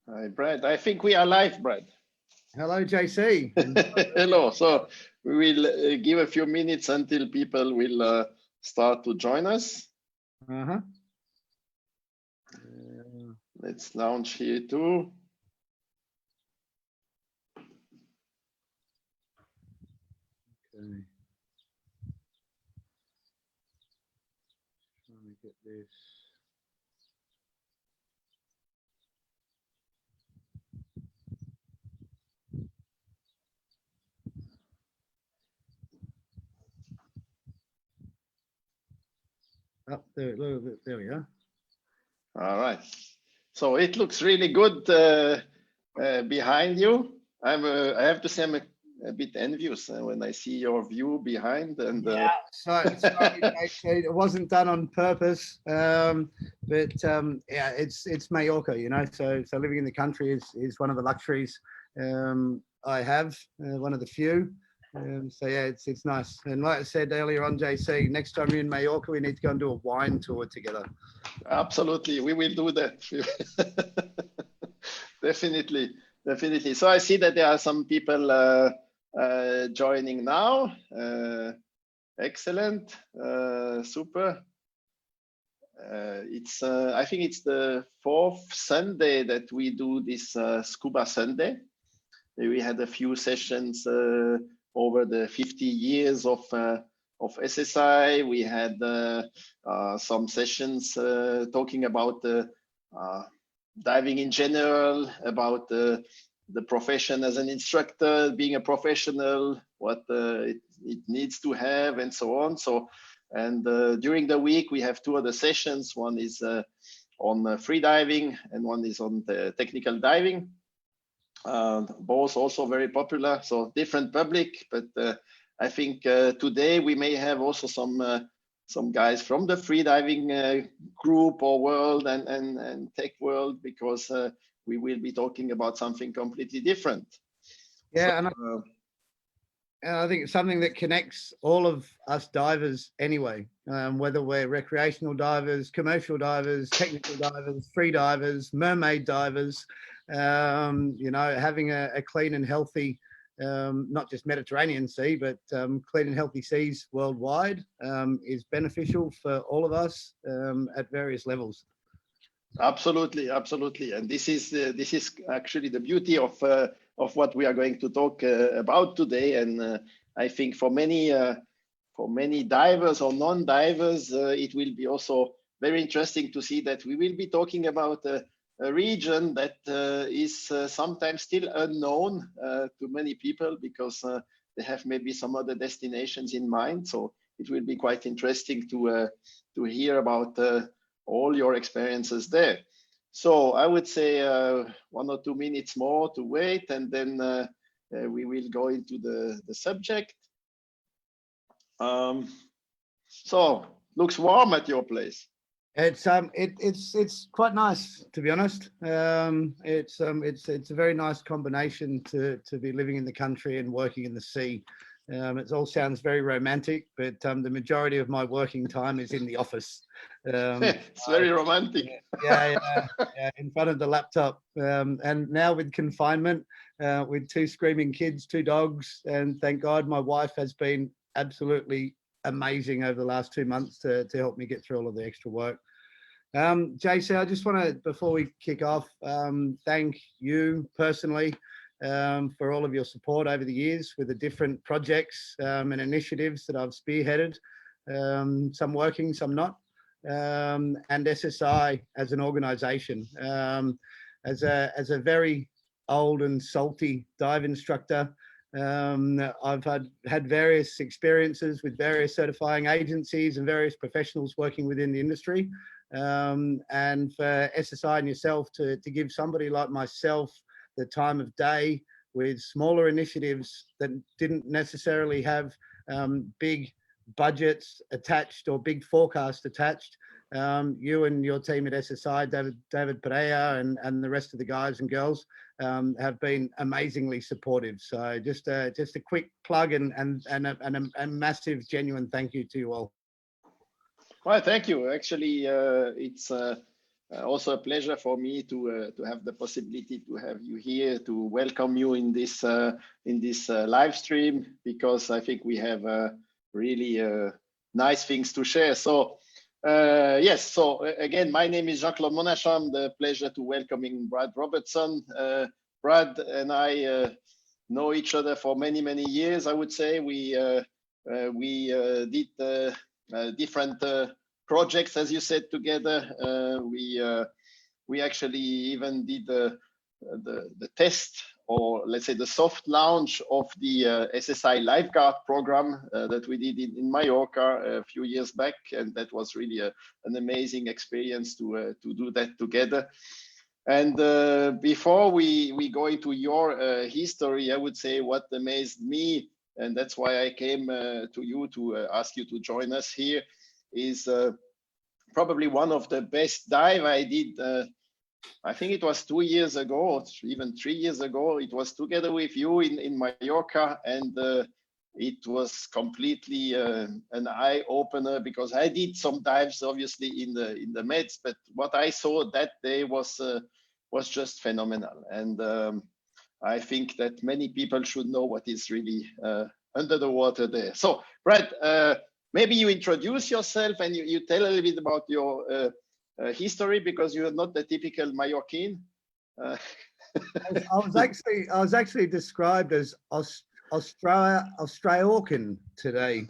Hi, Brad. I think we are live, Brad. Hello, JC. Hello. So we will give a few minutes until people will start to join us. Uh-huh. Let's launch here too. Okay. Trying to get this. Up there, a little bit. There we are. All right. So it looks really good behind you. I have to say I'm a bit envious when I see your view behind. And yeah, sorry, JC, it wasn't done on purpose. Yeah, it's Mallorca, you know. So living in the country is one of the luxuries I have, one of the few. So yeah, it's nice. And like I said earlier on, JC, next time you're in Mallorca, we need to go and do a wine tour together. Absolutely, we will do that. Definitely, definitely. So I see that there are some people joining now. Excellent, super. I think it's the fourth Sunday that we do this Scuba Sunday. We had a few sessions over the 50 years of SSI. We had some sessions talking about diving in general, about the profession as an instructor, being a professional, what it needs to have, and so on. So, and during the week we have two other sessions. One is on free diving, and one is on the technical diving. Both also very popular, so different public, but I think today we may have also some guys from the freediving group or world and tech world, because we will be talking about something completely different. Yeah, so, and I think it's something that connects all of us divers anyway, whether we're recreational divers, commercial divers, technical divers, free divers, mermaid divers. You know, having a clean and healthy, not just Mediterranean Sea, but clean and healthy seas worldwide is beneficial for all of us at various levels. Absolutely, absolutely, and this is actually the beauty of what we are going to talk about today. And I think for many divers or non-divers, it will be also very interesting to see that we will be talking about a region that is sometimes still unknown to many people, because they have maybe some other destinations in mind. So it will be quite interesting to hear about all your experiences there. So I would say 1 or 2 minutes more to wait, and then we will go into the subject. So looks warm at your place. It's quite nice, to be honest. It's a very nice combination to be living in the country and working in the sea. It all sounds very romantic, but the majority of my working time is in the office. It's very romantic. Yeah, in front of the laptop. And now with confinement, with 2 screaming kids, 2 dogs, and thank God my wife has been absolutely amazing over the last 2 months to help me get through all of the extra work. JC, I just want to, before we kick off, thank you personally for all of your support over the years with the different projects and initiatives that I've spearheaded, some working, some not, and SSI as an organization. As a very old and salty dive instructor, I've had various experiences with various certifying agencies and various professionals working within the industry. And for SSI and yourself to give somebody like myself the time of day with smaller initiatives that didn't necessarily have big budgets attached or big forecast attached. You and your team at SSI, David Pereira and the rest of the guys and girls have been amazingly supportive. So just a quick plug and a massive, genuine thank you to you all. Well, thank you. Actually, it's also a pleasure for me to have the possibility to have you here, to welcome you in this live stream, because I think we have really nice things to share. So yes, so again, my name is Jean-Claude Monachon. The pleasure to welcoming Brad Robertson. Brad and I know each other for many years. I would say we did different projects, as you said, together. We actually even did the test, or let's say the soft launch of the SSI lifeguard program that we did in Mallorca a few years back, and that was really an amazing experience to do that together. And before we go into your history, I would say what amazed me, and that's why I came to you to ask you to join us here, is probably one of the best dive I did. I think it was 2 years ago, even 3 years ago. It was together with you in Mallorca, and it was completely an eye opener, because I did some dives, obviously in the Meds, but what I saw that day was just phenomenal. And I think that many people should know what is really under the water there. So, Brad, maybe you introduce yourself and you tell a little bit about your history, because you are not the typical Mallorquin. I was actually described as Australian today,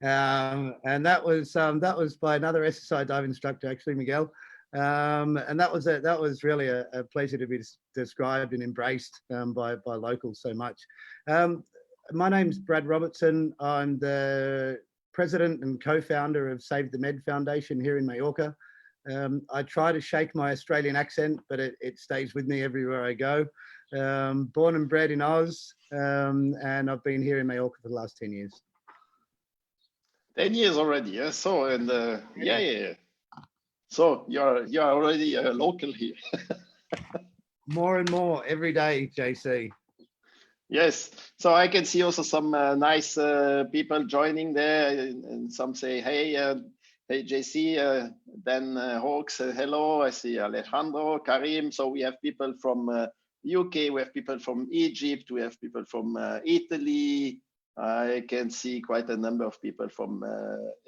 and that was by another SSI dive instructor, actually, Miguel. And that was really a pleasure to be described and embraced by locals so much. My name's Brad Robertson. I'm the president and co-founder of Save the Med Foundation here in Mallorca. I try to shake my Australian accent, but it stays with me everywhere I go. Born and bred in Oz, and I've been here in Mallorca for the last 10 years. 10 years already, yeah. So, and yeah. So you're already a local here. More and more every day, JC. Yes. So I can see also some nice people joining there, and some say, hey, JC, Dan Hawks, hello. I see Alejandro, Karim. So we have people from UK, we have people from Egypt, we have people from Italy. I can see quite a number of people from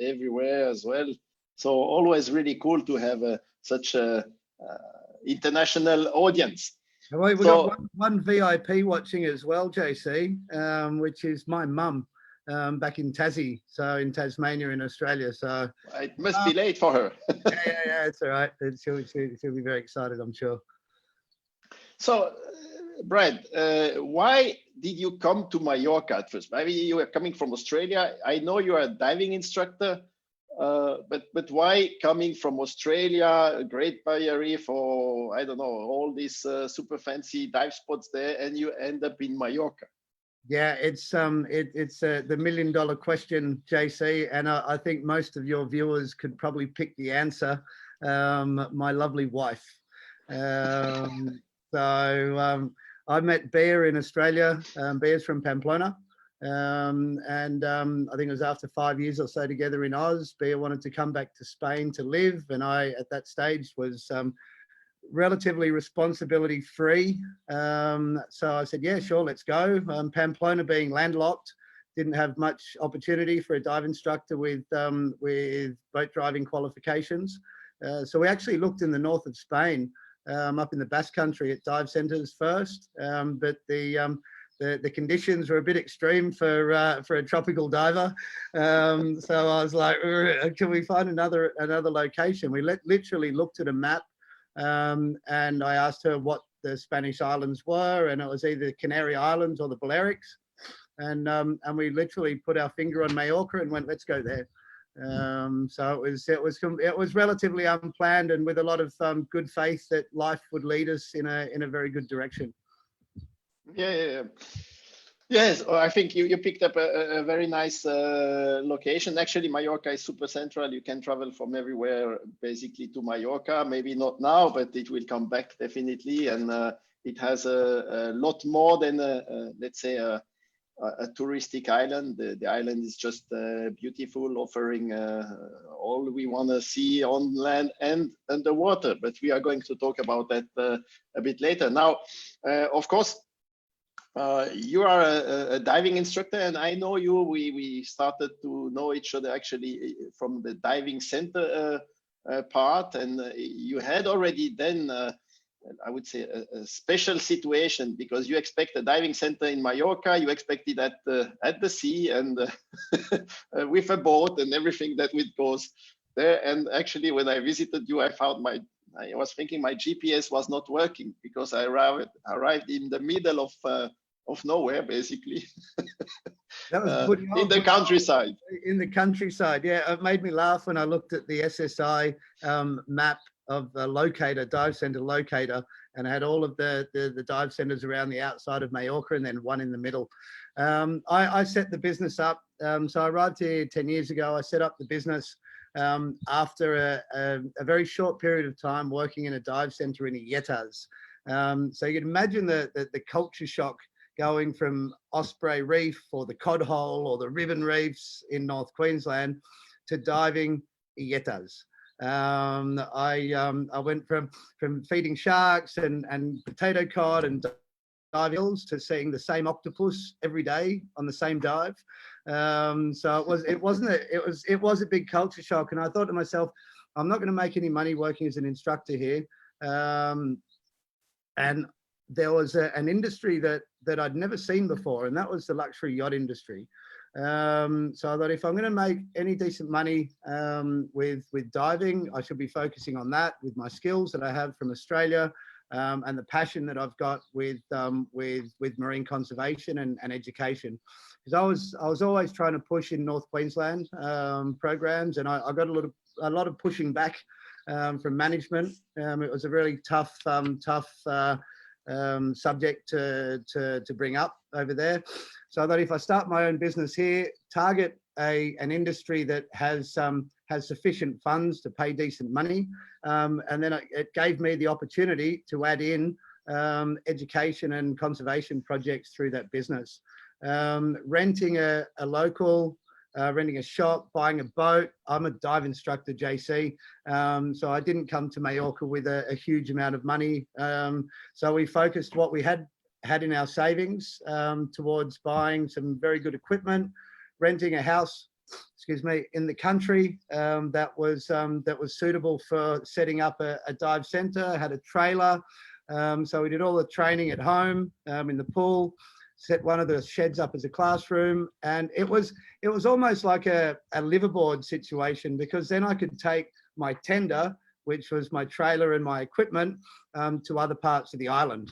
everywhere as well. So always really cool to have such a international audience. Well, we've got one VIP watching as well, JC, which is my mum back in Tassie, so in Tasmania in Australia. So it must be late for her. yeah, it's all right. She'll be very excited, I'm sure. So, Brad, why did you come to Mallorca at first? Maybe you were coming from Australia. I know you are a diving instructor. But why coming from Australia, Great Barrier Reef, or I don't know, all these super fancy dive spots there, and you end up in Mallorca? Yeah, it's the $1 million question, JC, and I think most of your viewers could probably pick the answer. My lovely wife. So I met Bea in Australia. Bea's from Pamplona. And I think it was after 5 years or so together in Oz, Bea wanted to come back to Spain to live, and I at that stage was relatively responsibility free, so I said, yeah, sure, let's go. Pamplona being landlocked, didn't have much opportunity for a dive instructor with boat driving qualifications, so we actually looked in the north of Spain, up in the Basque Country at dive centers first, but the conditions were a bit extreme for a tropical diver, so I was like, can we find another location? We literally looked at a map, and I asked her what the Spanish islands were, and it was either Canary Islands or the Balearics, and we literally put our finger on Mallorca and went, let's go there. So it was relatively unplanned, and with a lot of good faith that life would lead us in a very good direction. Yeah. Yes, I think you picked up a very nice location. Actually, Mallorca is super central. You can travel from everywhere basically to Mallorca. Maybe not now, but it will come back definitely. And it has a lot more than let's say a a touristic island. The island is just beautiful, offering all we want to see on land and underwater. But we are going to talk about that a bit later. Now, of course, you are a diving instructor, and I know you. We started to know each other actually from the diving center part, and you had already then. I would say a special situation, because you expect a diving center in Mallorca, you expect it at the sea and with a boat and everything that it goes there. And actually, when I visited you, I was thinking my GPS was not working, because I arrived in the middle of nowhere, basically. That was in the countryside. In the countryside, yeah. It made me laugh when I looked at the SSI map of the locator, dive center locator, and had all of the dive centers around the outside of Mallorca and then one in the middle. I set the business up. So I arrived here 10 years ago. I set up the business after a very short period of time working in a dive center in Illetas. So you can imagine the culture shock going from Osprey Reef or the Cod Hole or the Ribbon Reefs in North Queensland to diving Illetas. I went from feeding sharks and potato cod and dive hills to seeing the same octopus every day on the same dive. So it was a big culture shock, and I thought to myself, I'm not going to make any money working as an instructor here. And there was an industry that I'd never seen before, and that was the luxury yacht industry. So I thought, if I'm going to make any decent money with diving, I should be focusing on that with my skills that I have from Australia and the passion that I've got with marine conservation and education. Because I was always trying to push in North Queensland programs, and I got a lot of pushing back from management. It was a really tough subject to bring up over there. So I thought, if I start my own business here, target an industry that has sufficient funds to pay decent money, and then it gave me the opportunity to add in education and conservation projects through that business. Renting a local, renting a shop, buying a boat. I'm a dive instructor, JC, so I didn't come to Mallorca with a huge amount of money. So we focused what we had in our savings towards buying some very good equipment, renting a house, in the country that was suitable for setting up a dive center. Had a trailer, so we did all the training at home in the pool. Set one of the sheds up as a classroom, and it was almost like a liverboard situation, because then I could take my tender, which was my trailer and my equipment, to other parts of the island,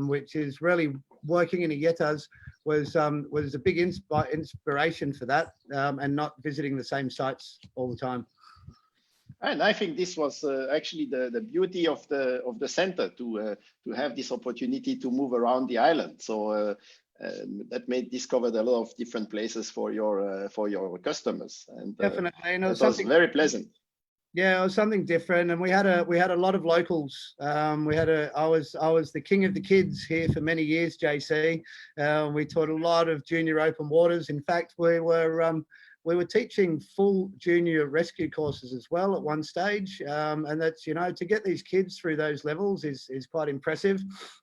which is really working in Illetas was a big inspiration for that, and not visiting the same sites all the time. And I think this was actually the beauty of the center, to have this opportunity to move around the island. So that made discovered a lot of different places for your customers, and definitely, it was very pleasant. Yeah, it was something different, and we had a lot of locals. I was the king of the kids here for many years, JC. We taught a lot of junior open waters. In fact, we were teaching full junior rescue courses as well at one stage, and that's, to get these kids through those levels is quite impressive.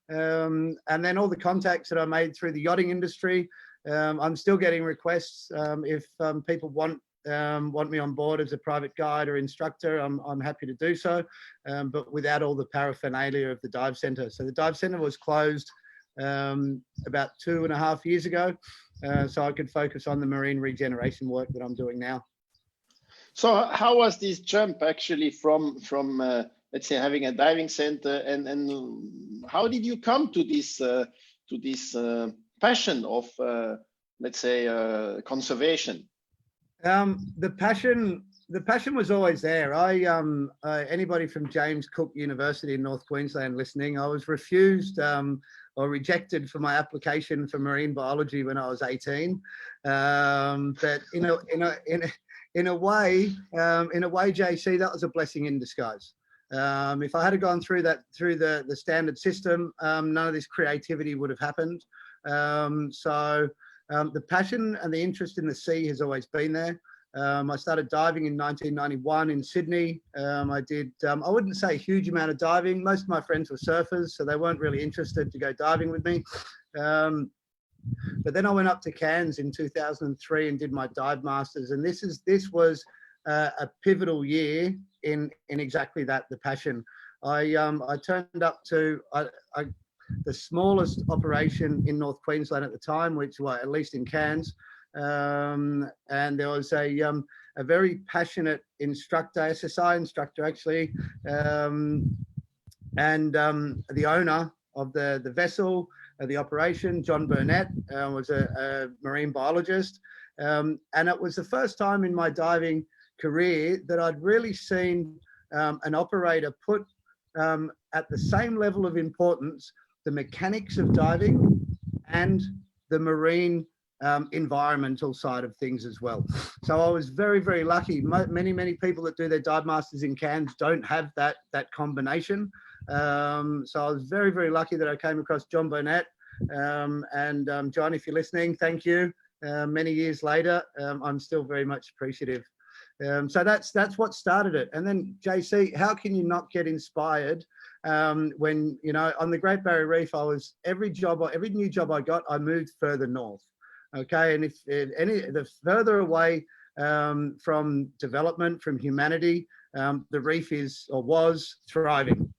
And then all the contacts that I made through the yachting industry, I'm still getting requests. If people want me on board as a private guide or instructor, I'm happy to do so, but without all the paraphernalia of the dive center. So the dive center was closed about 2.5 years ago, so I could focus on the marine regeneration work that I'm doing now. So how was this jump actually from let's say having a diving center, and how did you come to this passion of let's say conservation? The passion was always there. Anybody from James Cook University in North Queensland listening, I was refused or rejected for my application for marine biology when I was 18. But in a way, JC, that was a blessing in disguise. If I had gone through the standard system, none of this creativity would have happened. So The passion and the interest in the sea has always been there. I started diving in 1991 in Sydney. I did, I wouldn't say a huge amount of diving. Most of my friends were surfers, so they weren't really interested to go diving with me. But then I went up to Cairns in 2003 and did my dive masters. And this was a pivotal year in exactly that, the passion. I turned up to the smallest operation in North Queensland at the time, which was at least in Cairns. And there was a very passionate instructor, SSI instructor actually, and the owner of the vessel, the operation, John Burnett, was a marine biologist. And it was the first time in my diving career that I'd really seen an operator put at the same level of importance the mechanics of diving and the marine environmental side of things as well. So I was very, very lucky. Many people that do their dive masters in Cairns don't have that combination. So I was very, very lucky that I came across John Burnett. And John, if you're listening, thank you. Many years later, I'm still very much appreciative. So that's what started it. And then JC, how can you not get inspired when, you know, on the Great Barrier Reef, I was every new job I got, I moved further north. Okay, and if the further away from development, from humanity, the reef is or was thriving.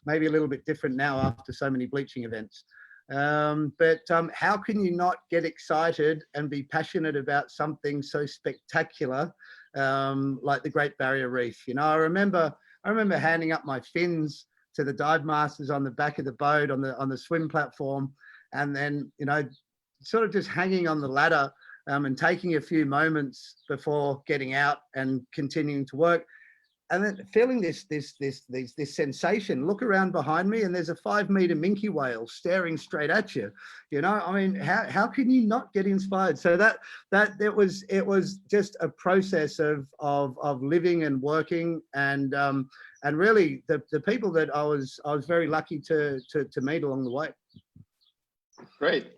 Maybe a little bit different now after so many bleaching events. But how can you not get excited and be passionate about something so spectacular like the Great Barrier Reef? You know, I remember handing up my fins to the dive masters on the back of the boat on the swim platform, and then, you know, sort of just hanging on the ladder and taking a few moments before getting out and continuing to work. And then feeling this sensation, look around behind me and there's a 5-meter minke whale staring straight at you. You know, I mean, how can you not get inspired? So it was just a process of living and working, and really the people that I was very lucky to meet along the way. Great.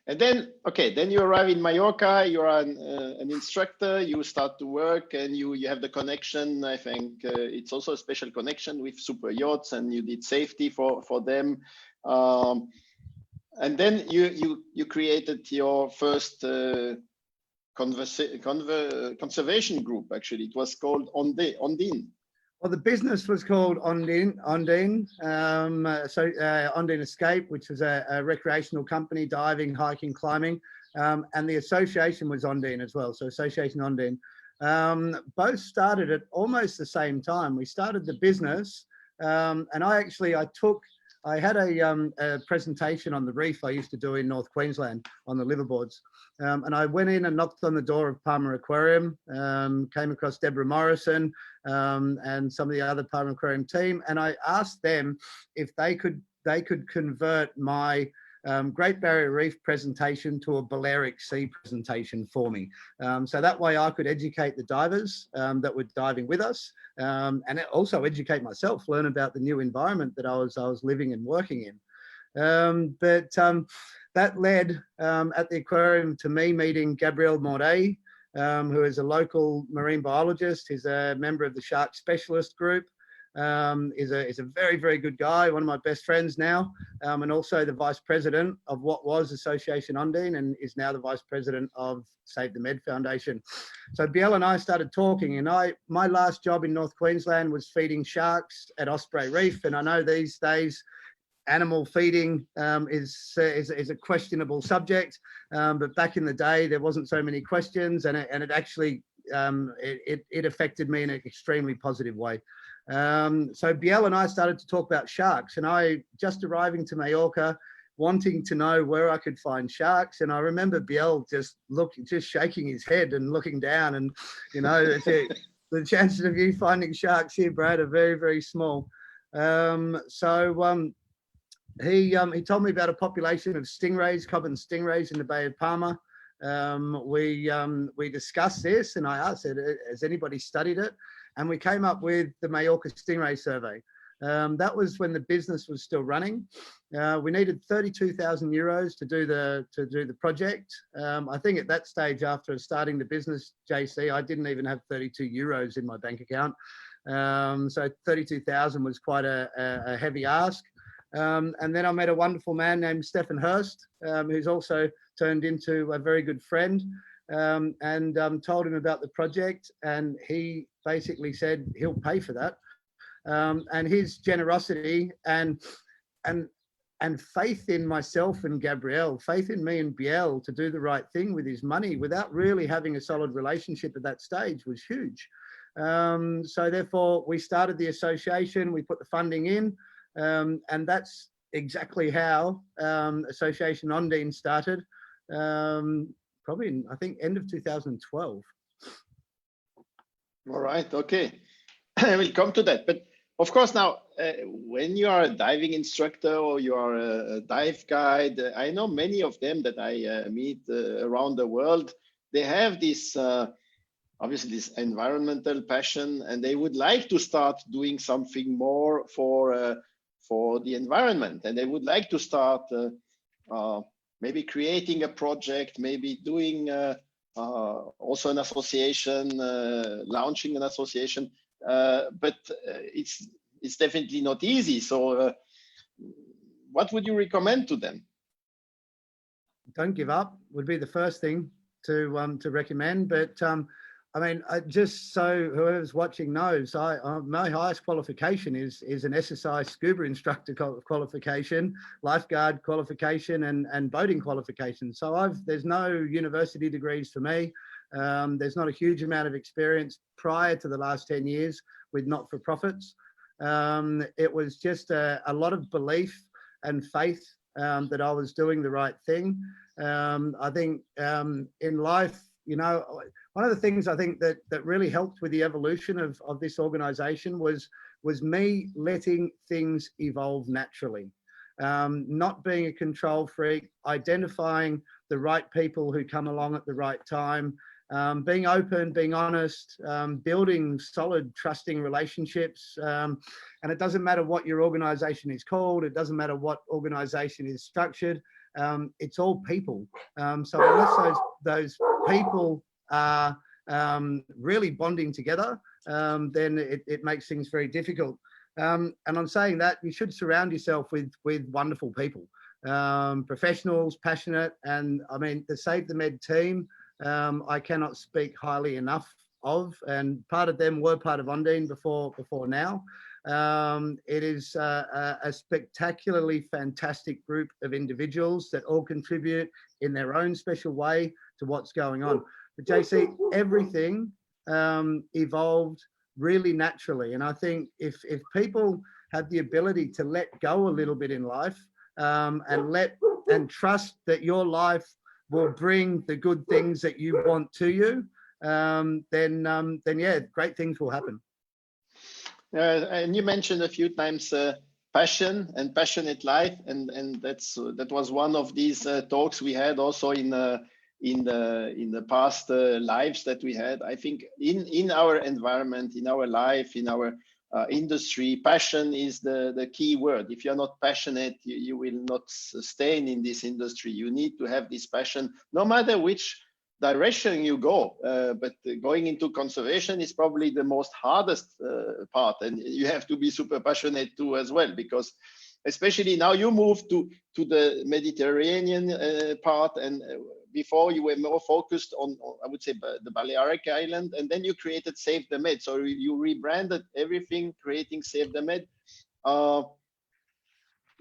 And then, okay, then you arrive in Mallorca, you're an instructor, you start to work, and you have the connection. I think it's also a special connection with super yachts, and you did safety for them. And then you created your first conservation group, actually. It was called Ondine. Well, the business was called Ondine, Ondine Escape, which was a recreational company, diving, hiking, climbing, and the association was Ondine as well, so Association Ondine. Both started at almost the same time. We started the business, and I had a presentation on the reef I used to do in North Queensland on the liverboards. And I went in and knocked on the door of Palmer Aquarium, came across Deborah Morrison and some of the other Palmer Aquarium team. And I asked them if they could convert my Great Barrier Reef presentation to a Balearic Sea presentation for me. So that way I could educate the divers that were diving with us, and also educate myself, learn about the new environment that I was living and working in. But that led at the aquarium to me meeting Gabriel Morey, who is a local marine biologist. He's a member of the shark specialist group. Is a very, very good guy, one of my best friends now, and also the vice president of what was Association Ondine and is now the vice president of Save the Med Foundation. So Biel and I started talking, and my last job in North Queensland was feeding sharks at Osprey Reef, and I know these days animal feeding is a questionable subject, but back in the day there wasn't so many questions, and it actually it affected me in an extremely positive way. So Biel and I started to talk about sharks, and I just arriving to Mallorca, wanting to know where I could find sharks. And I remember Biel just shaking his head and looking down, and you know, the chances of you finding sharks here, Brad, are very, very small. He told me about a population of stingrays, common stingrays in the Bay of Palma. We discussed this, and I asked, has anybody studied it? And we came up with the Mallorca Stingray Survey. That was when the business was still running. We needed 32,000 euros to do the project. I think at that stage, after starting the business, JC, I didn't even have 32 euros in my bank account. So 32,000 was quite a heavy ask. And then I met a wonderful man named Stefan Hurst, who's also turned into a very good friend, and told him about the project, and he basically said he'll pay for that. And his generosity and faith in myself and Gabrielle, faith in me and Biel to do the right thing with his money without really having a solid relationship at that stage was huge. So therefore we started the association, we put the funding in, and that's exactly how Association Ondine started, probably in, I think, end of 2012. All right, okay. I will come to that. But of course, now, when you are a diving instructor or you are a dive guide, I know many of them that I meet around the world, they have this, obviously, this environmental passion, and they would like to start doing something more for the environment. And they would like to start maybe creating a project, maybe doing also an association, launching an association. But it's definitely not easy. So what would you recommend to them? Don't give up would be the first thing to recommend. But I mean, just so whoever's watching knows, my highest qualification is an SSI scuba instructor qualification, lifeguard qualification, and boating qualification. So there's no university degrees for me. There's not a huge amount of experience prior to the last 10 years with not-for-profits. It was just a lot of belief and faith that I was doing the right thing. I think in life, you know, one of the things I think that really helped with the evolution of this organization was me letting things evolve naturally. Not being a control freak, identifying the right people who come along at the right time, being open, being honest, building solid, trusting relationships. And it doesn't matter what your organization is called. It doesn't matter what organization is structured. It's all people. So unless those people are really bonding together, then it makes things very difficult. And I'm saying that you should surround yourself with wonderful people, professionals, passionate. And I mean, the Save the Med team, I cannot speak highly enough of, and part of them were part of Ondine before now. It is a spectacularly fantastic group of individuals that all contribute in their own special way to what's going on. But JC, everything evolved really naturally. And I think if people have the ability to let go a little bit in life, and trust that your life will bring the good things that you want to you, then yeah, great things will happen. And you mentioned a few times passion and passionate life, and that was one of these talks we had also in the past lives that we had. I think in our environment, in our life, in our industry, passion is the key word. If you're not passionate, you will not sustain in this industry. You need to have this passion, no matter which direction you go. But going into conservation is probably the most hardest part, and you have to be super passionate too as well, because especially now you move to the Mediterranean part, and before you were more focused on I would say the Balearic Island, and then you created Save the Med. So you rebranded everything, creating Save the Med.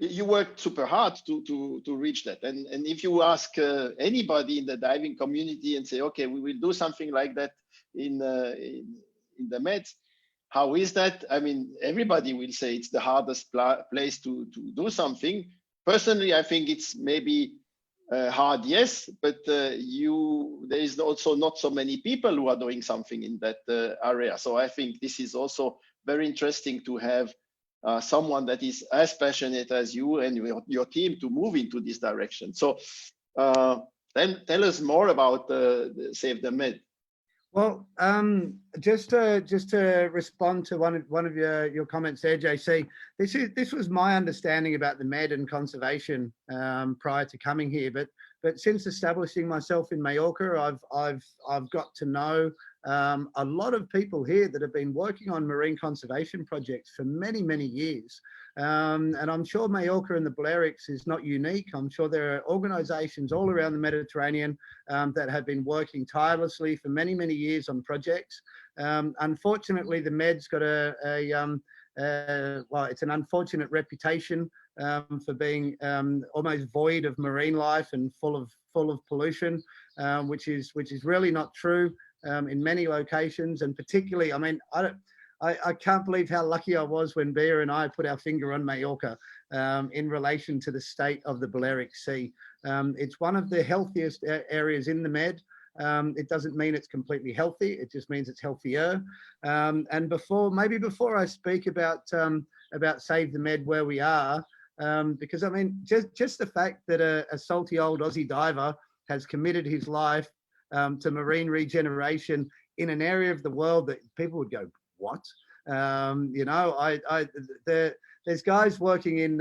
You worked super hard to reach that. And if you ask anybody in the diving community and say, okay, we will do something like that in the Meds, how is that? I mean, everybody will say it's the hardest place to do something. Personally, I think it's maybe hard, yes, but there is also not so many people who are doing something in that area. So I think this is also very interesting to have someone that is as passionate as you and your team to move into this direction. So then tell us more about the Save the Med. Well, just to respond to one of your comments there, JC. This was my understanding about the med and conservation prior to coming here, but since establishing myself in Mallorca, I've got to know a lot of people here that have been working on marine conservation projects for many years. And I'm sure Mallorca and the Balearics is not unique. I'm sure there are organisations all around the Mediterranean that have been working tirelessly for many years on projects. Unfortunately, the Med's got well, it's an unfortunate reputation for being almost void of marine life and full of pollution, which is really not true in many locations. And particularly, I mean, I can't believe how lucky I was when Bea and I put our finger on Mallorca in relation to the state of the Balearic Sea. It's one of the healthiest areas in the Med. It doesn't mean it's completely healthy. It just means it's healthier. And before I speak about Save the Med where we are, because I mean, just the fact that a salty old Aussie diver has committed his life to marine regeneration in an area of the world that people would go, what? You know, there's guys working in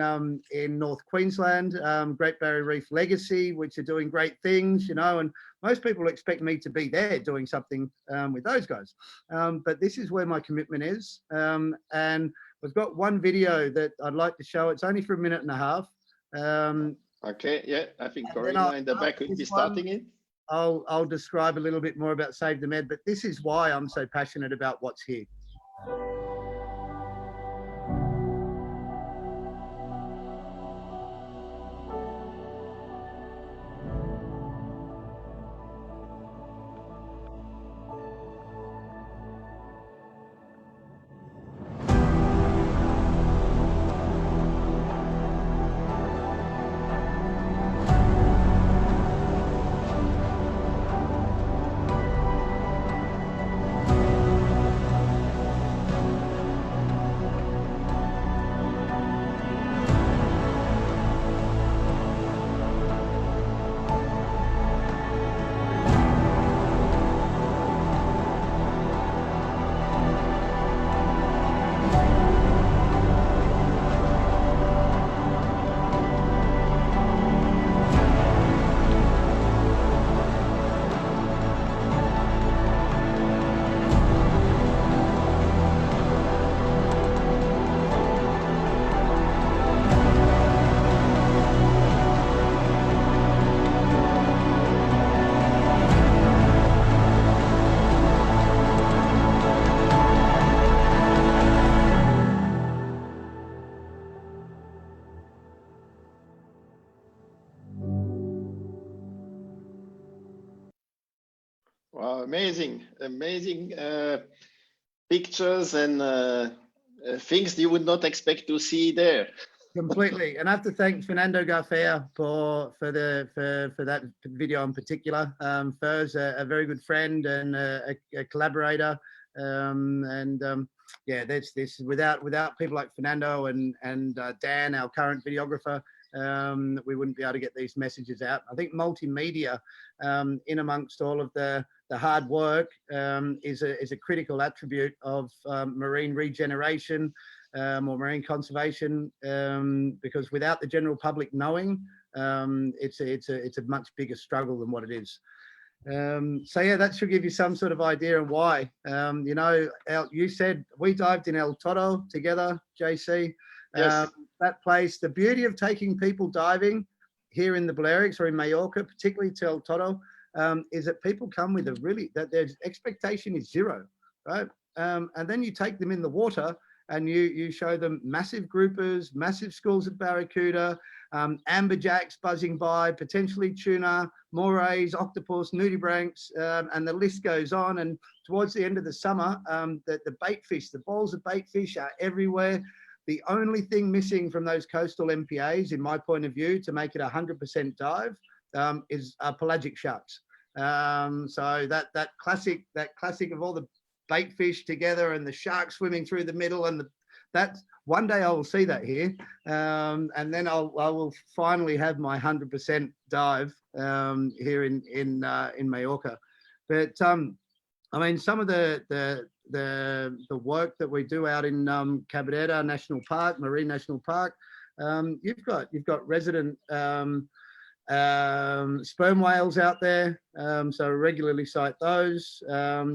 North Queensland, Great Barrier Reef Legacy, which are doing great things, you know, and most people expect me to be there doing something with those guys. But this is where my commitment is. And we've got one video that I'd like to show. It's only for 1.5 minutes. Okay, yeah, I think Corina in the back will be starting it. I'll describe a little bit more about Save the Med, but this is why I'm so passionate about what's here. Wow, amazing pictures and things you would not expect to see there. Completely, and I have to thank Fernando Garfea for that video in particular. Fer's a very good friend and a collaborator, yeah, this without people like Fernando and Dan, our current videographer, we wouldn't be able to get these messages out. I think multimedia, in amongst all of the hard work, is a critical attribute of marine regeneration. Or marine conservation, because without the general public knowing, it's a much bigger struggle than what it is. So yeah, that should give you some sort of idea of why. You know, you said we dived in El Toro together, JC. Yes. That place, the beauty of taking people diving here in the Balearics or in Mallorca, particularly to El Toro, is that people come with that their expectation is zero, right? And then you take them in the water and you show them massive groupers, massive schools of barracuda, amberjacks buzzing by, potentially tuna, morays, octopus, nudibranchs, and the list goes on. And towards the end of the summer, the bait fish, the balls of bait fish are everywhere. The only thing missing from those coastal MPAs, in my point of view, to make it 100% dive, is pelagic sharks. So that classic of all the bait fish together and the shark swimming through the middle, and that one day I will see that here, and then I will finally have my 100% dive here in Mallorca. But I mean, some of the work that we do out in Cabadetta National Park, Marine National Park, you've got resident sperm whales out there, so regularly sight those.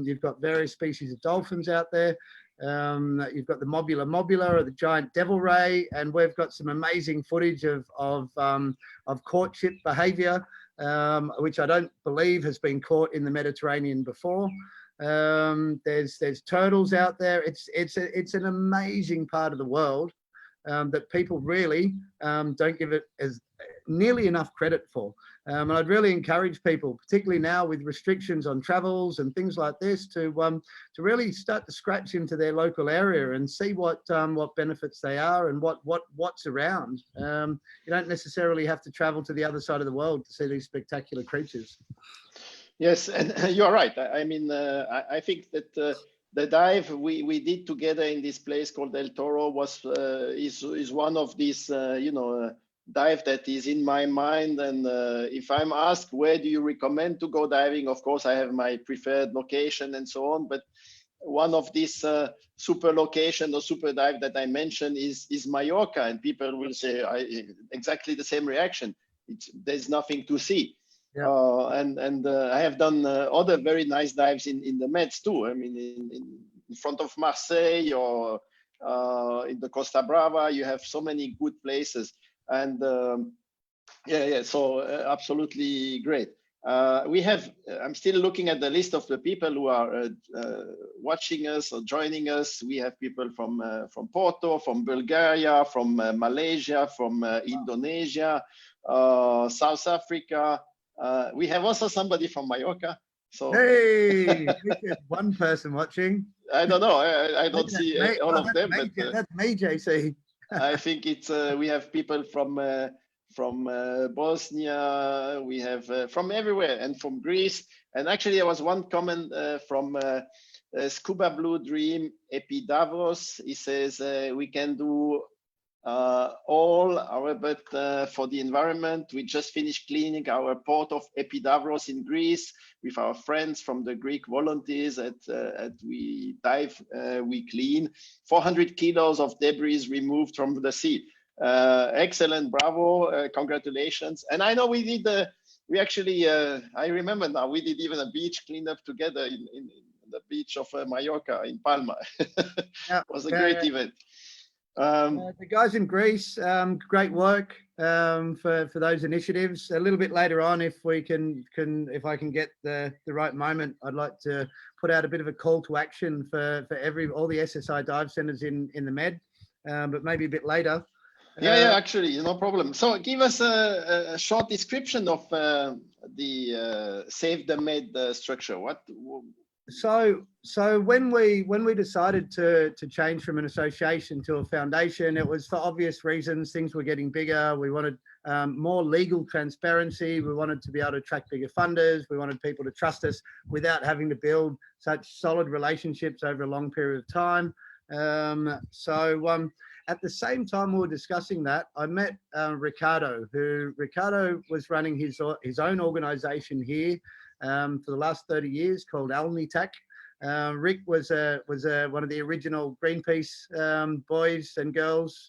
You've got various species of dolphins out there. You've got the mobula or the giant devil ray, and we've got some amazing footage of courtship behaviour, which I don't believe has been caught in the Mediterranean before. There's turtles out there. It's an amazing part of the world that people really don't give it as nearly enough credit for. And I'd really encourage people, particularly now with restrictions on travels and things like this, to really start to scratch into their local area and see what benefits they are and what's around. You don't necessarily have to travel to the other side of the world to see these spectacular creatures. Yes, and you're right. I mean, I think that the dive we did together in this place called El Toro is one of these dive that is in my mind. And if I'm asked where do you recommend to go diving, of course I have my preferred location and so on. But one of these super location or super dive that I mentioned is Mallorca, and people will say exactly the same reaction. There's nothing to see. Yeah. And I have done other very nice dives in the Meds too. I mean, in front of Marseille or in the Costa Brava, you have so many good places. And so absolutely great. I'm still looking at the list of the people who are watching us or joining us. We have people from Porto, from Bulgaria, from Malaysia, from Indonesia, South Africa. We have also somebody from Mallorca. So hey, one person watching. I don't know. I don't see all of them. But that's me, JC. I think it's we have people from Bosnia. We have from everywhere, and from Greece. And actually, there was one comment from Scuba Blue Dream Epidavros. He says we can do all our, but for the environment, we just finished cleaning our port of Epidavros in Greece with our friends from the Greek volunteers. We dive, we clean 400 kilos of debris removed from the sea. Excellent, bravo, congratulations. And I know we did we actually I remember now we did even a beach cleanup together in the beach of Mallorca in Palma. Yeah, it was a great event. The guys in Greece, great work for those initiatives. A little bit later on, if I can get the right moment, I'd like to put out a bit of a call to action for all the SSI dive centers in the Med, but maybe a bit later. Yeah, actually, no problem. So give us a short description of the Save the Med structure. So when we decided to change from an association to a foundation, it was for obvious reasons. Things were getting bigger. We wanted more legal transparency. We wanted to be able to attract bigger funders. We wanted people to trust us without having to build such solid relationships over a long period of time. At the same time we were discussing that, I met Ricardo was running his own organization here for the last 30 years called Alnitak. Rick was one of the original Greenpeace boys and girls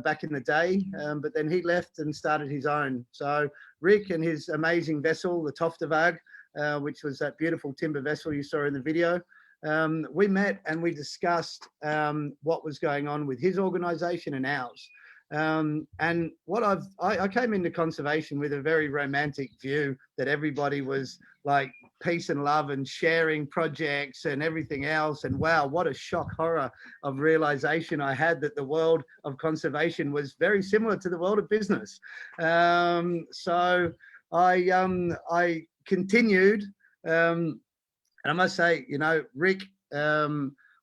back in the day, but then he left and started his own. So Rick and his amazing vessel, the Toftavag, which was that beautiful timber vessel you saw in the video, we met and we discussed what was going on with his organization and ours. And I came into conservation with a very romantic view that everybody was like peace and love and sharing projects and everything else. And wow, what a shock horror of realization I had that the world of conservation was very similar to the world of business. So I continued, and I must say, Rick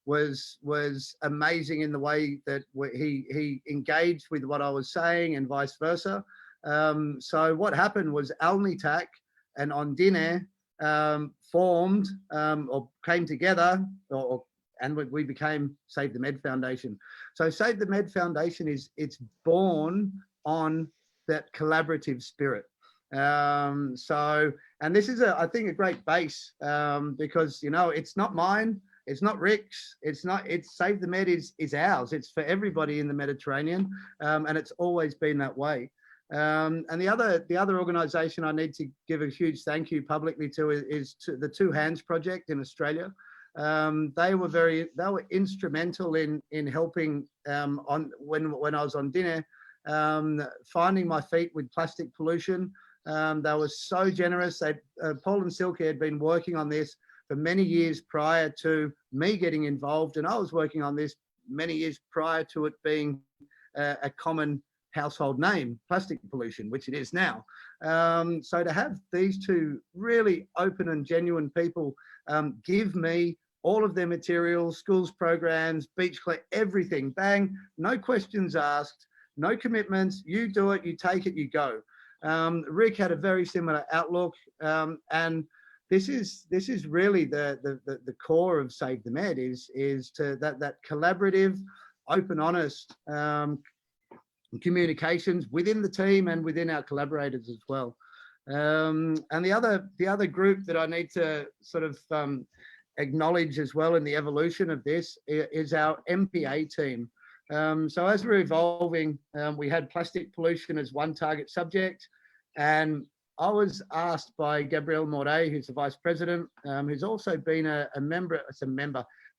was amazing in the way that he engaged with what I was saying and vice versa. So what happened was Alnitak and Ondine formed or came together, and we became Save the Med Foundation. So Save the Med Foundation it's born on that collaborative spirit. And this is I think a great base, because, it's not mine, it's not Rick's, it's Save the Med is ours. It's for everybody in the Mediterranean, and it's always been that way. And the other organisation I need to give a huge thank you publicly to is to the Two Hands Project in Australia. They were instrumental in helping when I was on dinner, finding my feet with plastic pollution. They were so generous. Paul and Silke had been working on this for many years prior to me getting involved, and I was working on this many years prior to it being a common household name, plastic pollution, which it is now. So to have these two really open and genuine people give me all of their materials, schools programs, beach clean, everything, bang, no questions asked, no commitments, you do it, you take it, you go. Rick had a very similar outlook, and this is really the core of Save the Med is to that collaborative, open, honest communications within the team and within our collaborators as well. And the other group that I need to sort of acknowledge as well in the evolution of this is our MPA team. So as we're evolving, we had plastic pollution as one target subject, and I was asked by Gabrielle Morey, who's the vice president, who's also been a member.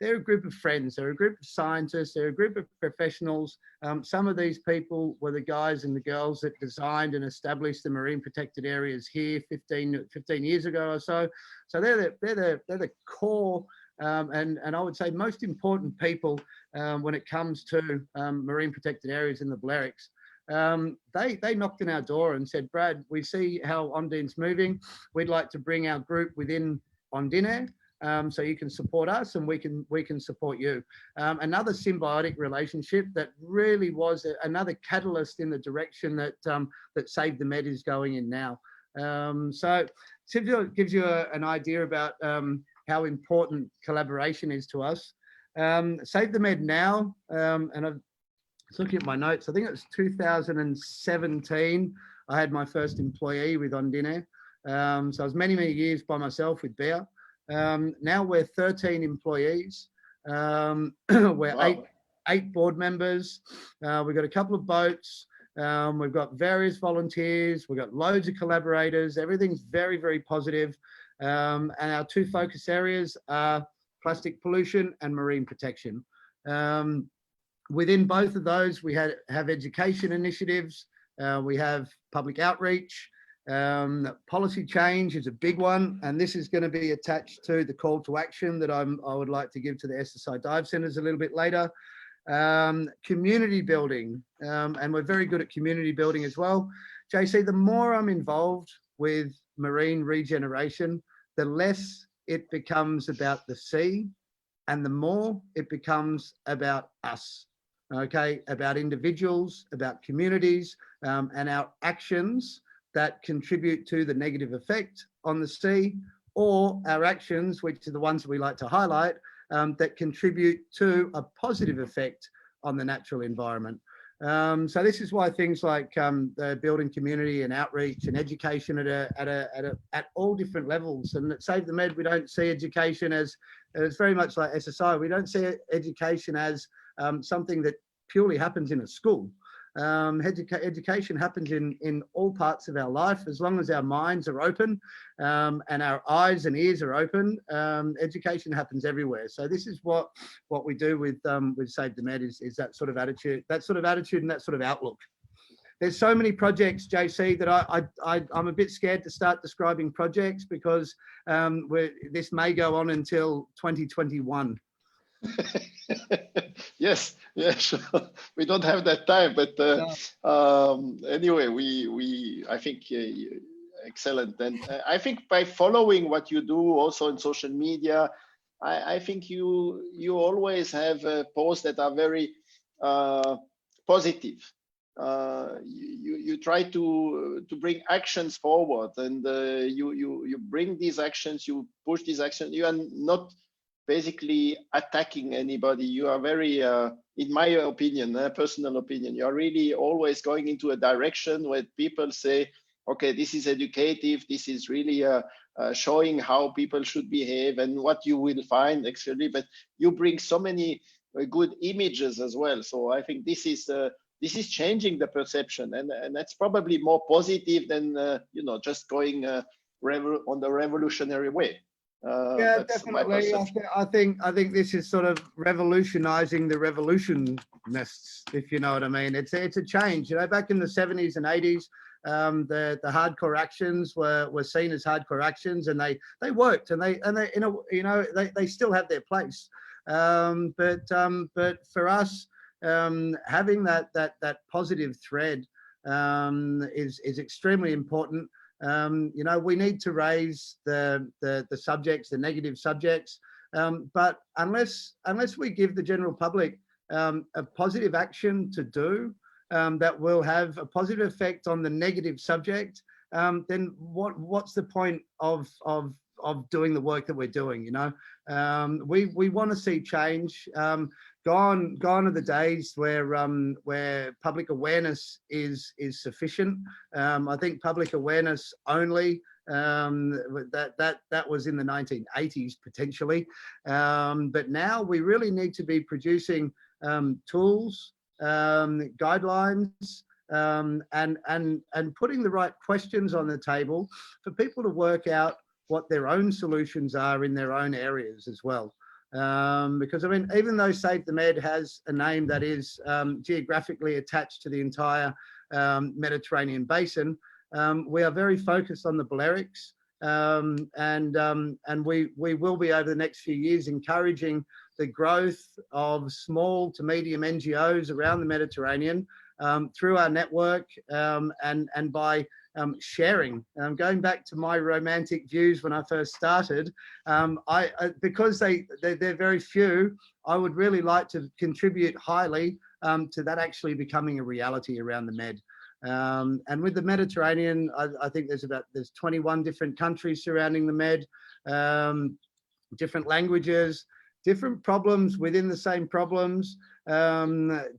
They're a group of friends, they're a group of scientists, they're a group of professionals. Some of these people were the guys and the girls that designed and established the marine protected areas here 15 years ago or so. So they're the core and I would say most important people when it comes to marine protected areas in the Balearics. They knocked on our door and said, Brad, we see how Ondine's moving. We'd like to bring our group within Ondine, so you can support us and we can support you. Another symbiotic relationship that really was another catalyst in the direction that Save the Med is going in now. So it gives you an idea about how important collaboration is to us. Save the Med now, and I've looking at my notes, I think it was 2017, I had my first employee with Ondine. So I was many years by myself with Bea. Now we're 13 employees. We're wow. eight board members. We've got a couple of boats. We've got various volunteers. We've got loads of collaborators. Everything's very positive. And our two focus areas are plastic pollution and marine protection. Within both of those, we have education initiatives. We have public outreach. Policy change is a big one, and this is going to be attached to the call to action that I would like to give to the SSI dive centres a little bit later. Community building, and we're very good at community building as well. JC, the more I'm involved with marine regeneration, the less it becomes about the sea and the more it becomes about us. Okay, about individuals, about communities, and our actions that contribute to the negative effect on the sea, or our actions, which are the ones that we like to highlight, that contribute to a positive effect on the natural environment. So this is why things like the building community and outreach and education at all different levels. And at Save the Med, we don't see education as, it's very much like SSI, we don't see education as something that purely happens in a school. Education happens in all parts of our life, as long as our minds are open and our eyes and ears are open. Education happens everywhere. So this is what we do with Save the Med is that sort of attitude and that sort of outlook. There's so many projects, JC, that I'm a bit scared to start describing projects because this may go on until 2021. Yes, sure. We don't have that time, but anyway, I think excellent. And I think by following what you do also on social media, I think you always have posts that are very positive. You try to bring actions forward, and you bring these actions, you push these actions. You are not basically attacking anybody. You are very, in my opinion, personal opinion, you are really always going into a direction where people say, okay, this is educative, this is really showing how people should behave and what you will find actually, but you bring so many good images as well. So I think this is changing the perception, and that's probably more positive than just going on the revolutionary way. Yeah, That's my definitely. perception. I think this is sort of revolutionizing the revolutionists, if you know what I mean. It's a change. Back in the 70s and 80s, the hardcore actions were seen as hardcore actions, and they worked, and they still have their place. But for us, having that positive thread is extremely important. We need to raise the subjects, the negative subjects, but unless we give the general public a positive action to do that will have a positive effect on the negative subject, then what's the point of doing the work that we're doing? We want to see change. Gone are the days where public awareness is sufficient. I think public awareness only, that was in the 1980s potentially, but now we really need to be producing tools, guidelines, and putting the right questions on the table for people to work out what their own solutions are in their own areas as well. Because I mean, even though Save the Med has a name that is geographically attached to the entire Mediterranean basin, we are very focused on the Balearics, and we will be over the next few years encouraging the growth of small to medium NGOs around the Mediterranean through our network, and by sharing. Going back to my romantic views when I first started, because they're very few, I would really like to contribute highly to that actually becoming a reality around the Med. And with the Mediterranean, I think there's 21 different countries surrounding the Med, different languages, different problems within the same problems,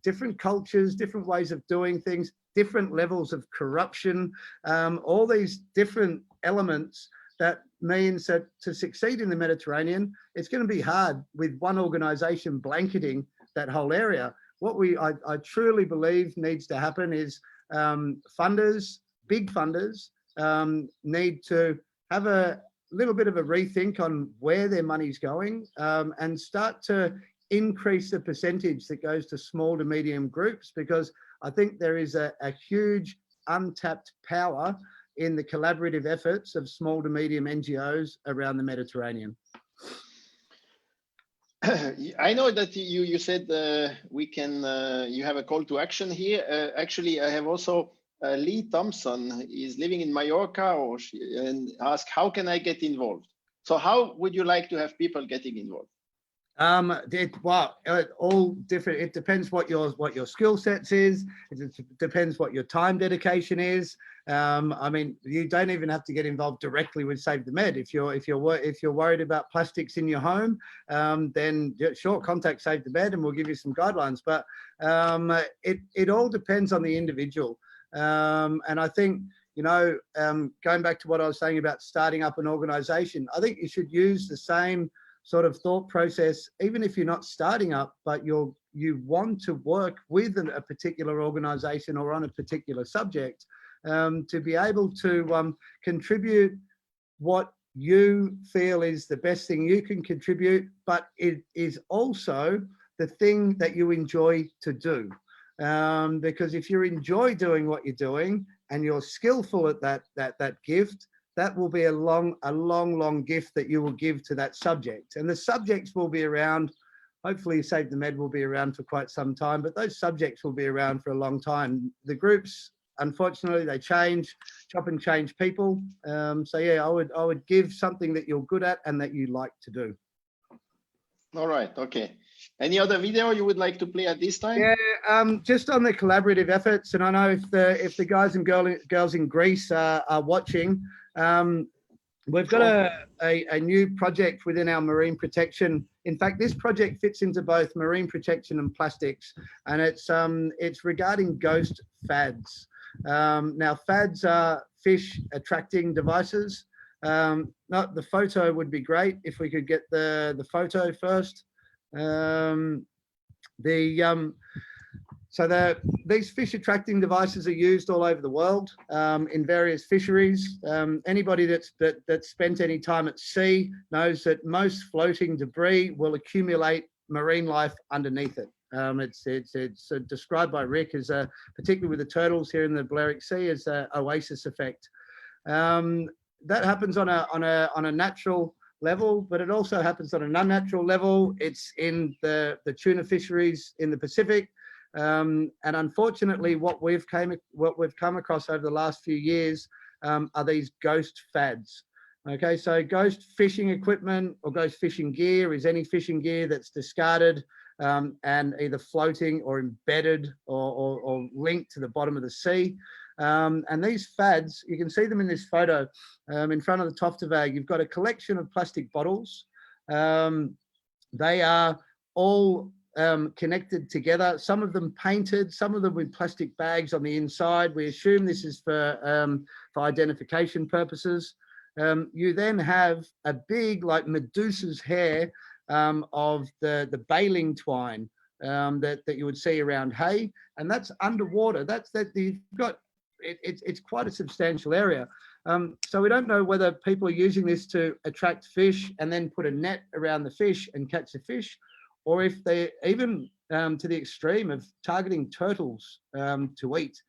different cultures, different ways of doing things, different levels of corruption, all these different elements. That means that to succeed in the Mediterranean, it's going to be hard with one organization blanketing that whole area. What I truly believe needs to happen is funders, big funders, need to have a little bit of a rethink on where their money's going, and start to increase the percentage that goes to small to medium groups, because I think there is a huge untapped power in the collaborative efforts of small to medium NGOs around the Mediterranean. I know that you said we can. You have a call to action here. Actually, I have also Lee Thompson is living in Mallorca, and ask, how can I get involved? So how would you like to have people getting involved? All different. It depends what your skill sets is. It depends what your time dedication is. I mean, you don't even have to get involved directly with Save the Med. If you're worried about plastics in your home, then sure, contact Save the Med and we'll give you some guidelines. But it all depends on the individual. And I think, going back to what I was saying about starting up an organization, I think you should use the same sort of thought process, even if you're not starting up, but you want to work with a particular organization or on a particular subject, to be able to contribute what you feel is the best thing you can contribute, but it is also the thing that you enjoy to do. Because if you enjoy doing what you're doing and you're skillful at that gift, that will be a long gift that you will give to that subject. And the subjects will be around. Hopefully Save the Med will be around for quite some time, but those subjects will be around for a long time. The groups, unfortunately, they change, chop and change people. So yeah, I would give something that you're good at and that you like to do. All right, okay. Any other video you would like to play at this time? Yeah, just on the collaborative efforts, and I know if the guys and girls in Greece are watching, we've got a new project within our marine protection. In fact, this project fits into both marine protection and plastics, and it's regarding ghost fads. Now, fads are fish attracting devices. Not the photo would be great if we could get the photo first. These fish attracting devices are used all over the world in various fisheries. Anybody that's spent any time at sea knows that most floating debris will accumulate marine life underneath it. It's described by Rick as particularly with the turtles here in the Balearic Sea as an oasis effect. That happens on a natural level, but it also happens on an unnatural level. It's in the tuna fisheries in the Pacific. And unfortunately, what we've come across over the last few years are these ghost fads. Okay, so ghost fishing equipment or ghost fishing gear is any fishing gear that's discarded and either floating or embedded or linked to the bottom of the sea. And these fads, you can see them in this photo in front of the Toftavag. You've got a collection of plastic bottles. They are all connected together, some of them painted, some of them with plastic bags on the inside. We assume this is for identification purposes. You then have a big, like Medusa's hair of the baling twine that you would see around hay, and that's underwater. You've got it's quite a substantial area. So we don't know whether people are using this to attract fish and then put a net around the fish and catch the fish, or if they even to the extreme of targeting turtles to eat.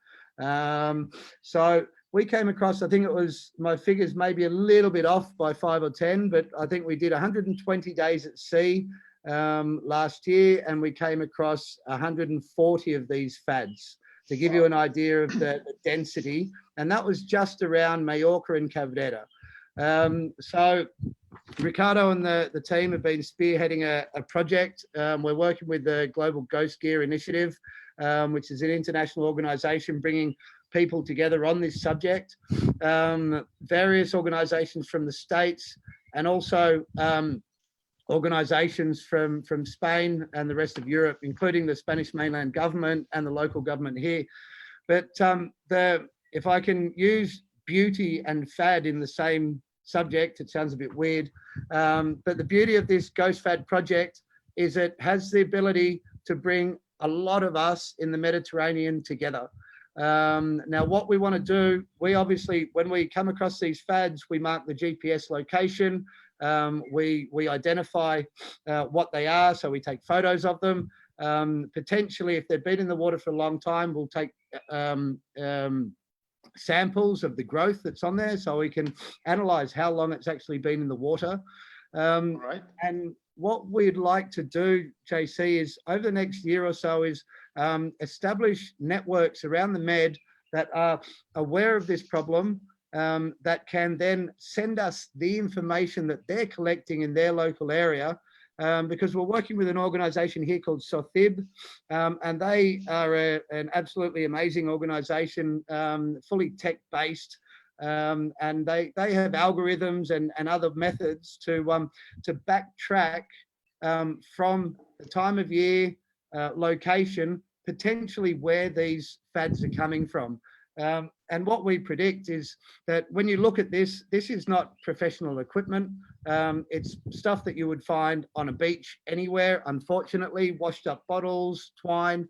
So we came across, I think it was, my figures maybe a little bit off by 5 or 10, but I think we did 120 days at sea last year, and we came across 140 of these fads, to give you an idea of the density. And that was just around Majorca and Cabrera. So Ricardo and the team have been spearheading a project. We're working with the Global Ghost Gear Initiative, which is an international organization bringing people together on this subject. Various organizations from the States and also organizations from Spain and the rest of Europe, including the Spanish mainland government and the local government here. But if I can use beauty and fad in the same subject, it sounds a bit weird, but the beauty of this Ghost Fad project is it has the ability to bring a lot of us in the Mediterranean together. Now, what we want to do, we obviously, when we come across these fads, we mark the GPS location. We identify what they are, so we take photos of them. Potentially, if they've been in the water for a long time, we'll take samples of the growth that's on there, so we can analyze how long it's actually been in the water. Right. And what we'd like to do, JC, is over the next year or so is establish networks around the Med that are aware of this problem, that can then send us the information that they're collecting in their local area, because we're working with an organization here called SOTHIB, and they are an absolutely amazing organization, fully tech-based, and they have algorithms and other methods to backtrack from the time of year, location, potentially where these fads are coming from. And what we predict is that when you look at this, this is not professional equipment. It's stuff that you would find on a beach anywhere, unfortunately, washed up bottles, twine.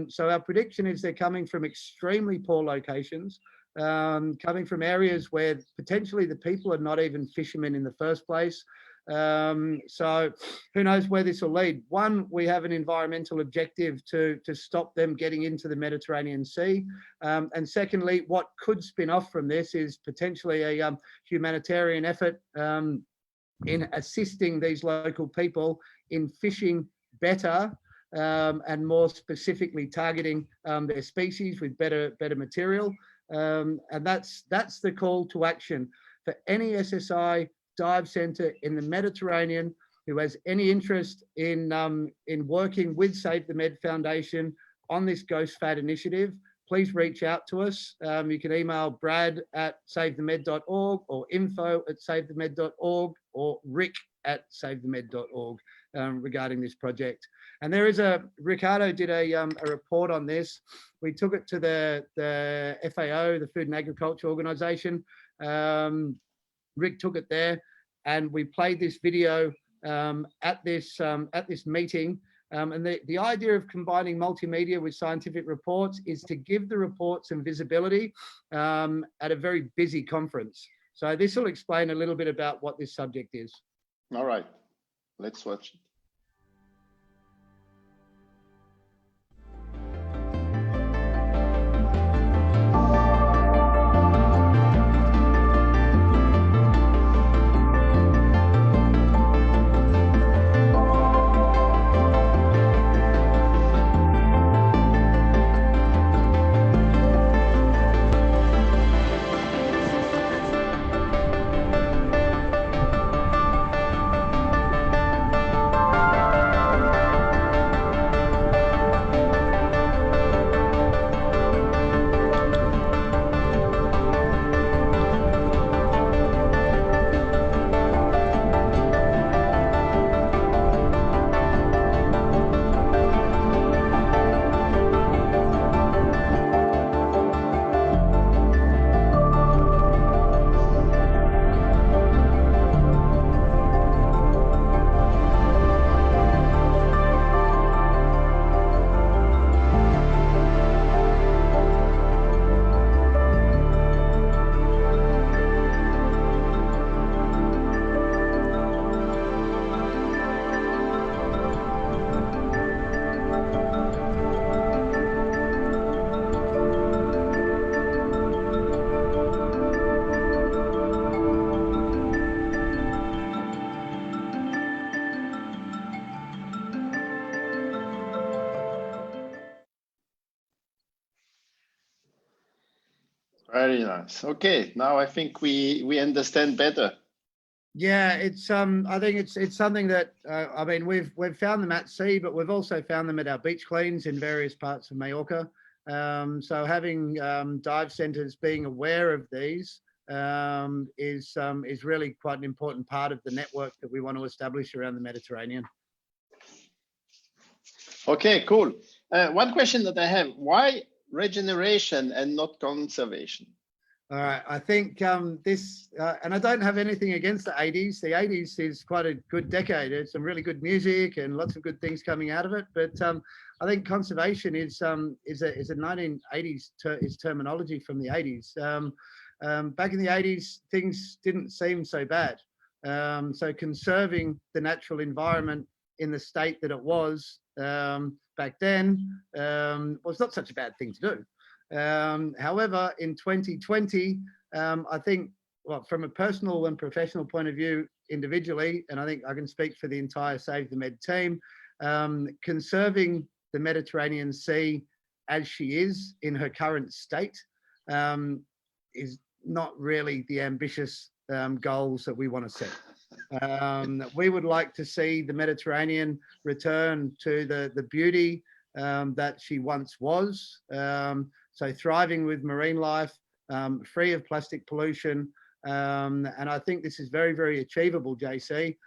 So our prediction is they're coming from extremely poor locations, coming from areas where potentially the people are not even fishermen in the first place. So who knows where this will lead. One, we have an environmental objective to stop them getting into the Mediterranean Sea. And secondly, what could spin off from this is potentially a humanitarian effort in assisting these local people in fishing better, and more specifically targeting their species with better material. And that's the call to action for any SSI dive center in the Mediterranean who has any interest in working with Save the Med Foundation on this Ghost Fad initiative. please reach out to us. You can email brad@savethemed.org or info@savethemed.org or rick@savethemed.org regarding this project. And there is Ricardo did a report on this. We took it to the FAO, the Food and Agriculture Organization. Rick took it there, and we played this video at this meeting. And the idea of combining multimedia with scientific reports is to give the reports some visibility at a very busy conference. So this will explain a little bit about what this subject is. All right, let's watch it. Very nice. Okay, now I think we understand better. Yeah, it's I think it's something that I mean we've found them at sea, but we've also found them at our beach cleans in various parts of Majorca. So having dive centres being aware of these is really quite an important part of the network that we want to establish around the Mediterranean. Okay, cool. One question that I have: why regeneration and not conservation? All right, I think this, and I don't have anything against the 80s. The 80s is quite a good decade. There's some really good music and lots of good things coming out of it. But I think conservation is a 1980s is terminology from the 80s. Back in the 80s, things didn't seem so bad. So conserving the natural environment in the state that it was back then was not such a bad thing to do. However, in 2020, I think, well, from a personal and professional point of view, individually, and I think I can speak for the entire Save the Med team, conserving the Mediterranean Sea as she is in her current state is not really the ambitious goals that we want to set. We would like to see the Mediterranean return to the beauty that she once was. So thriving with marine life, free of plastic pollution. And I think this is very, very achievable, JC.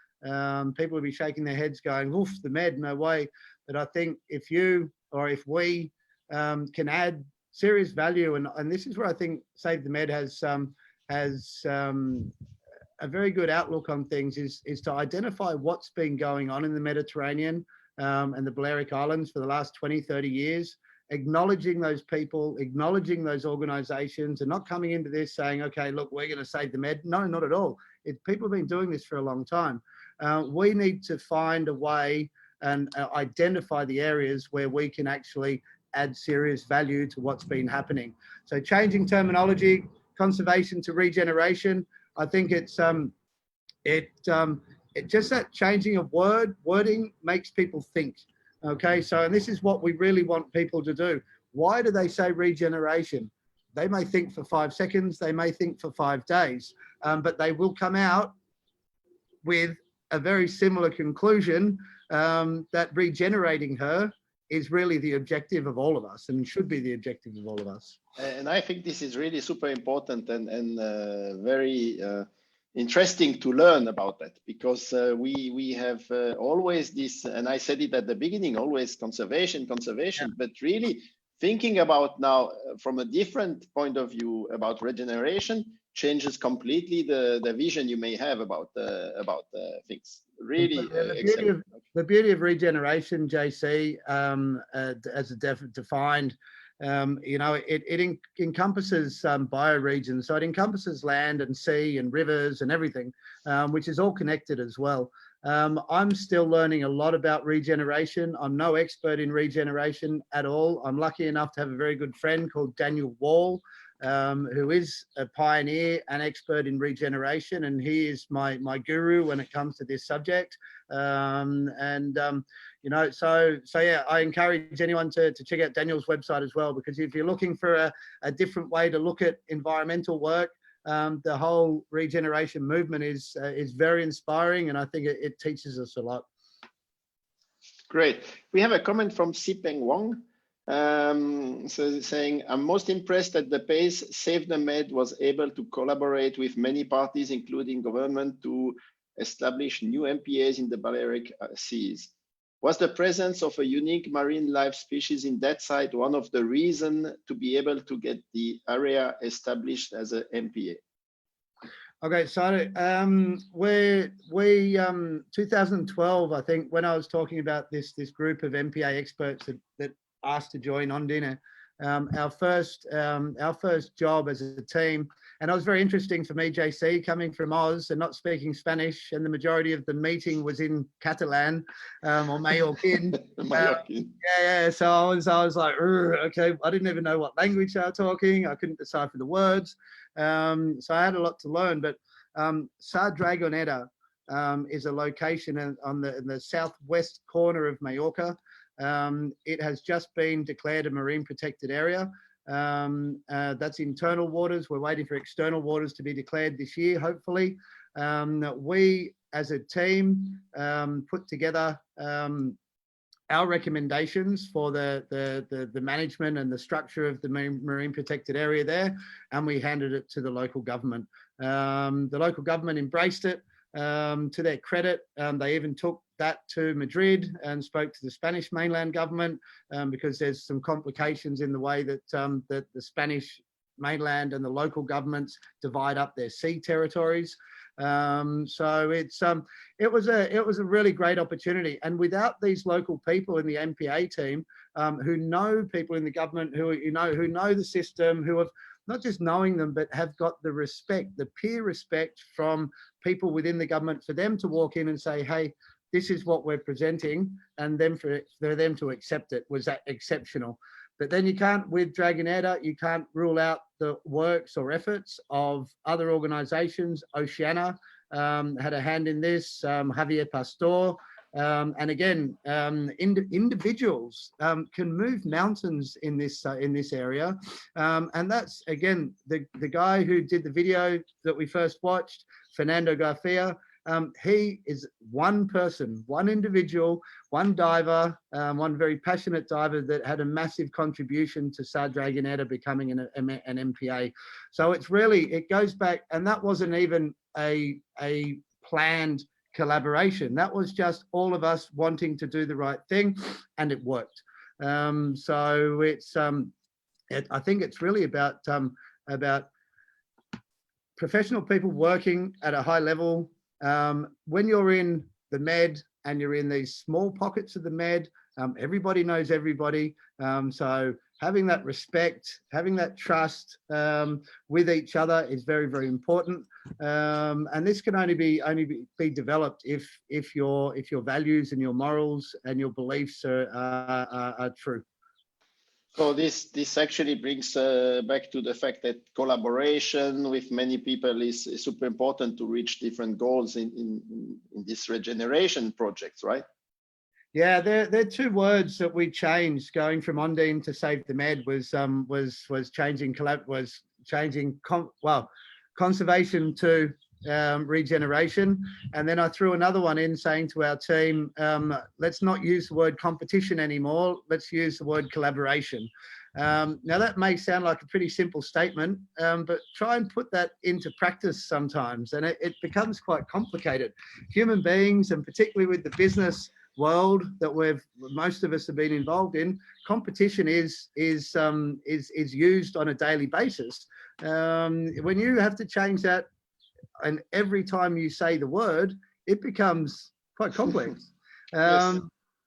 People will be shaking their heads going, oof, the Med, no way. But I think if you, or if we can add serious value, and this is where I think Save the Med has a very good outlook on things, is to identify what's been going on in the Mediterranean and the Balearic Islands for the last 20, 30 years, acknowledging those people, acknowledging those organizations, and not coming into this saying, okay, look, we're going to save the Med. No, not at all. People have been doing this for a long time. We need to find a way and identify the areas where we can actually add serious value to what's been happening. So changing terminology, conservation to regeneration, I think it's just that changing of wording makes people think. Okay, so, and this is what we really want people to do. Why do they say regeneration? They may think for 5 seconds, they may think for 5 days, but they will come out with a very similar conclusion that regenerating her is really the objective of all of us and should be the objective of all of us. And I think this is really super important and very interesting to learn about that, because we have always this, and I said it at the beginning, always conservation, Yeah. but really thinking about now from a different point of view about regeneration changes completely the vision you may have about things. Really excellent. The beauty of regeneration, JC, as defined, it encompasses bioregions. So it encompasses land and sea and rivers and everything, which is all connected as well. I'm still learning a lot about regeneration. I'm no expert in regeneration at all. I'm lucky enough to have a very good friend called Daniel Wall, who is a pioneer and expert in regeneration, and he is my guru when it comes to this subject. So yeah, I encourage anyone to check out Daniel's website as well, because if you're looking for a different way to look at environmental work, the whole regeneration movement is very inspiring, and I think it teaches us a lot. Great. We have a comment from Sipeng Wong. Saying, I'm most impressed at the pace Save the Med was able to collaborate with many parties, including government, to establish new MPAs in the Balearic Seas. Was the presence of a unique marine life species in that site one of the reasons to be able to get the area established as a MPA? Okay, so we 2012, I think, when I was talking about this group of MPA experts that asked to join Ondine, our first job as a team, and it was very interesting for me, JC, coming from Oz and not speaking Spanish, and the majority of the meeting was in Catalan or Mallorquin. Yeah. So I was like, okay, I didn't even know what language they were talking. I couldn't decipher the words. So I had a lot to learn. But Sa Dragoneta is a location in the southwest corner of Mallorca. It has just been declared a marine protected area. That's internal waters. We're waiting for external waters to be declared this year, hopefully. We, as a team, put together our recommendations for the management and the structure of the marine protected area there, and we handed it to the local government. The local government embraced it. To their credit, they even took that to Madrid and spoke to the Spanish mainland government, because there's some complications in the way that that the Spanish mainland and the local governments divide up their sea territories. So it was a really great opportunity, and without these local people in the MPA team, who know people in the government, who know the system, who have not just knowing them, but have got the respect, the peer respect from people within the government, for them to walk in and say, hey, this is what we're presenting, and then for them to accept it was exceptional. But then you can't, with Dragoneta, you can't rule out the works or efforts of other organizations. Oceana had a hand in this, Javier Pastor. And again, individuals can move mountains in this area. And that's, again, the guy who did the video that we first watched, Fernando Garcia. He is one person, one individual, one diver, one very passionate diver that had a massive contribution to Sa Dragoneta becoming an MPA. So it's really, it goes back, and that wasn't even a planned collaboration. That was just all of us wanting to do the right thing, and it worked. So it's, I think it's really about professional people working at a high level. When you're in the Med and you're in these small pockets of the Med, everybody knows everybody. So having that respect, having that trust with each other is very, very important. And this can only be developed if your values and your morals and your beliefs are true. So this actually brings back to the fact that collaboration with many people is super important to reach different goals in this regeneration projects, right? Yeah, they're two words that we changed going from Ondine to Save the Med was changing conservation to regeneration. And then I threw another one in saying to our team, let's not use the word competition anymore. Let's use the word collaboration. Now that may sound like a pretty simple statement, but try and put that into practice sometimes, and it becomes quite complicated. Human beings, and particularly with the business world that most of us have been involved in, competition is used on a daily basis. When you have to change that, and every time you say the word, it becomes quite complex. Yes.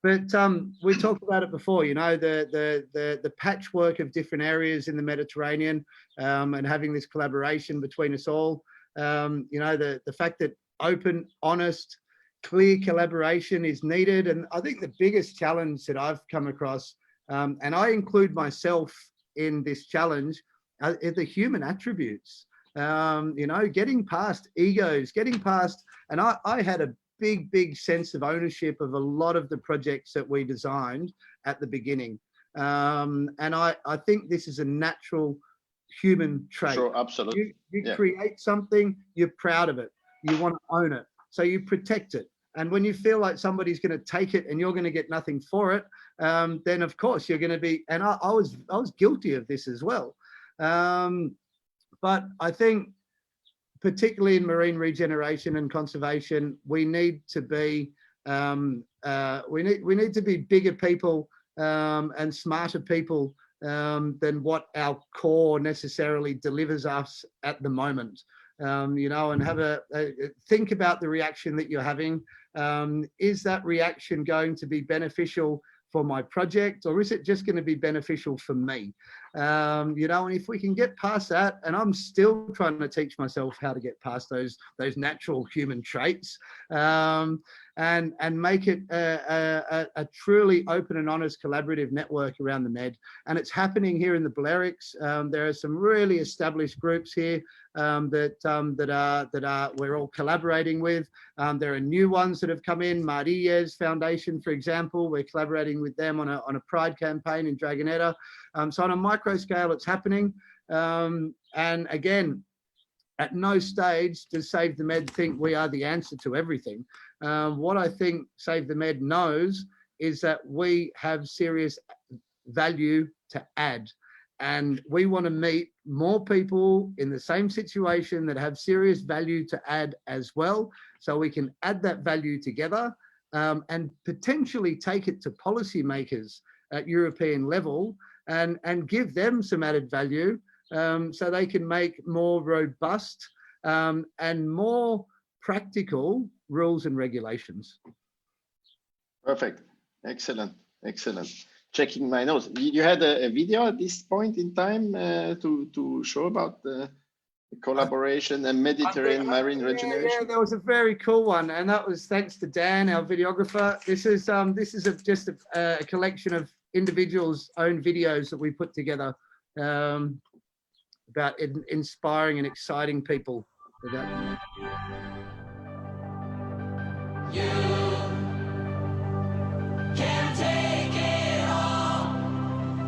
But we talked about it before, you know, the patchwork of different areas in the Mediterranean, and having this collaboration between us all. You know, the fact that open, honest, clear collaboration is needed. And I think the biggest challenge that I've come across, and I include myself in this challenge, are the human attributes. You know, getting past egos, getting past, and I had a big sense of ownership of a lot of the projects that we designed at the beginning. And I think this is a natural human trait. Sure, absolutely. You create something, you're proud of it, you want to own it, so you protect it. And when you feel like somebody's going to take it and you're going to get nothing for it, then of course you're going to be, and I was guilty of this as well. But I think, particularly in marine regeneration and conservation, we need to be we need to be bigger people and smarter people than what our core necessarily delivers us at the moment. You know, and have a think about the reaction that you're having. Is that reaction going to be beneficial for my project, or is it just going to be beneficial for me? You know, and if we can get past that, and I'm still trying to teach myself how to get past those natural human traits, and make it a truly open and honest collaborative network around the Med. And it's happening here in the Balearics. There are some really established groups here that we're all collaborating with. There are new ones that have come in. Maria's Foundation, for example, we're collaborating with them on a pride campaign in Dragonetta. So on a micro scale, it's happening. And again, at no stage does Save the Med think we are the answer to everything. What I think Save the Med knows is that we have serious value to add. And we want to meet more people in the same situation that have serious value to add as well, so we can add that value together, and potentially take it to policymakers at European level and give them some added value, so they can make more robust and more practical rules and regulations. Perfect. Excellent. Checking my notes. You had a video at this point in time to show about the collaboration and Mediterranean marine regeneration. Yeah, there was a very cool one, and that was thanks to Dan, our videographer. This is just a collection of individuals' own videos that we put together about inspiring and exciting people. You can take it all,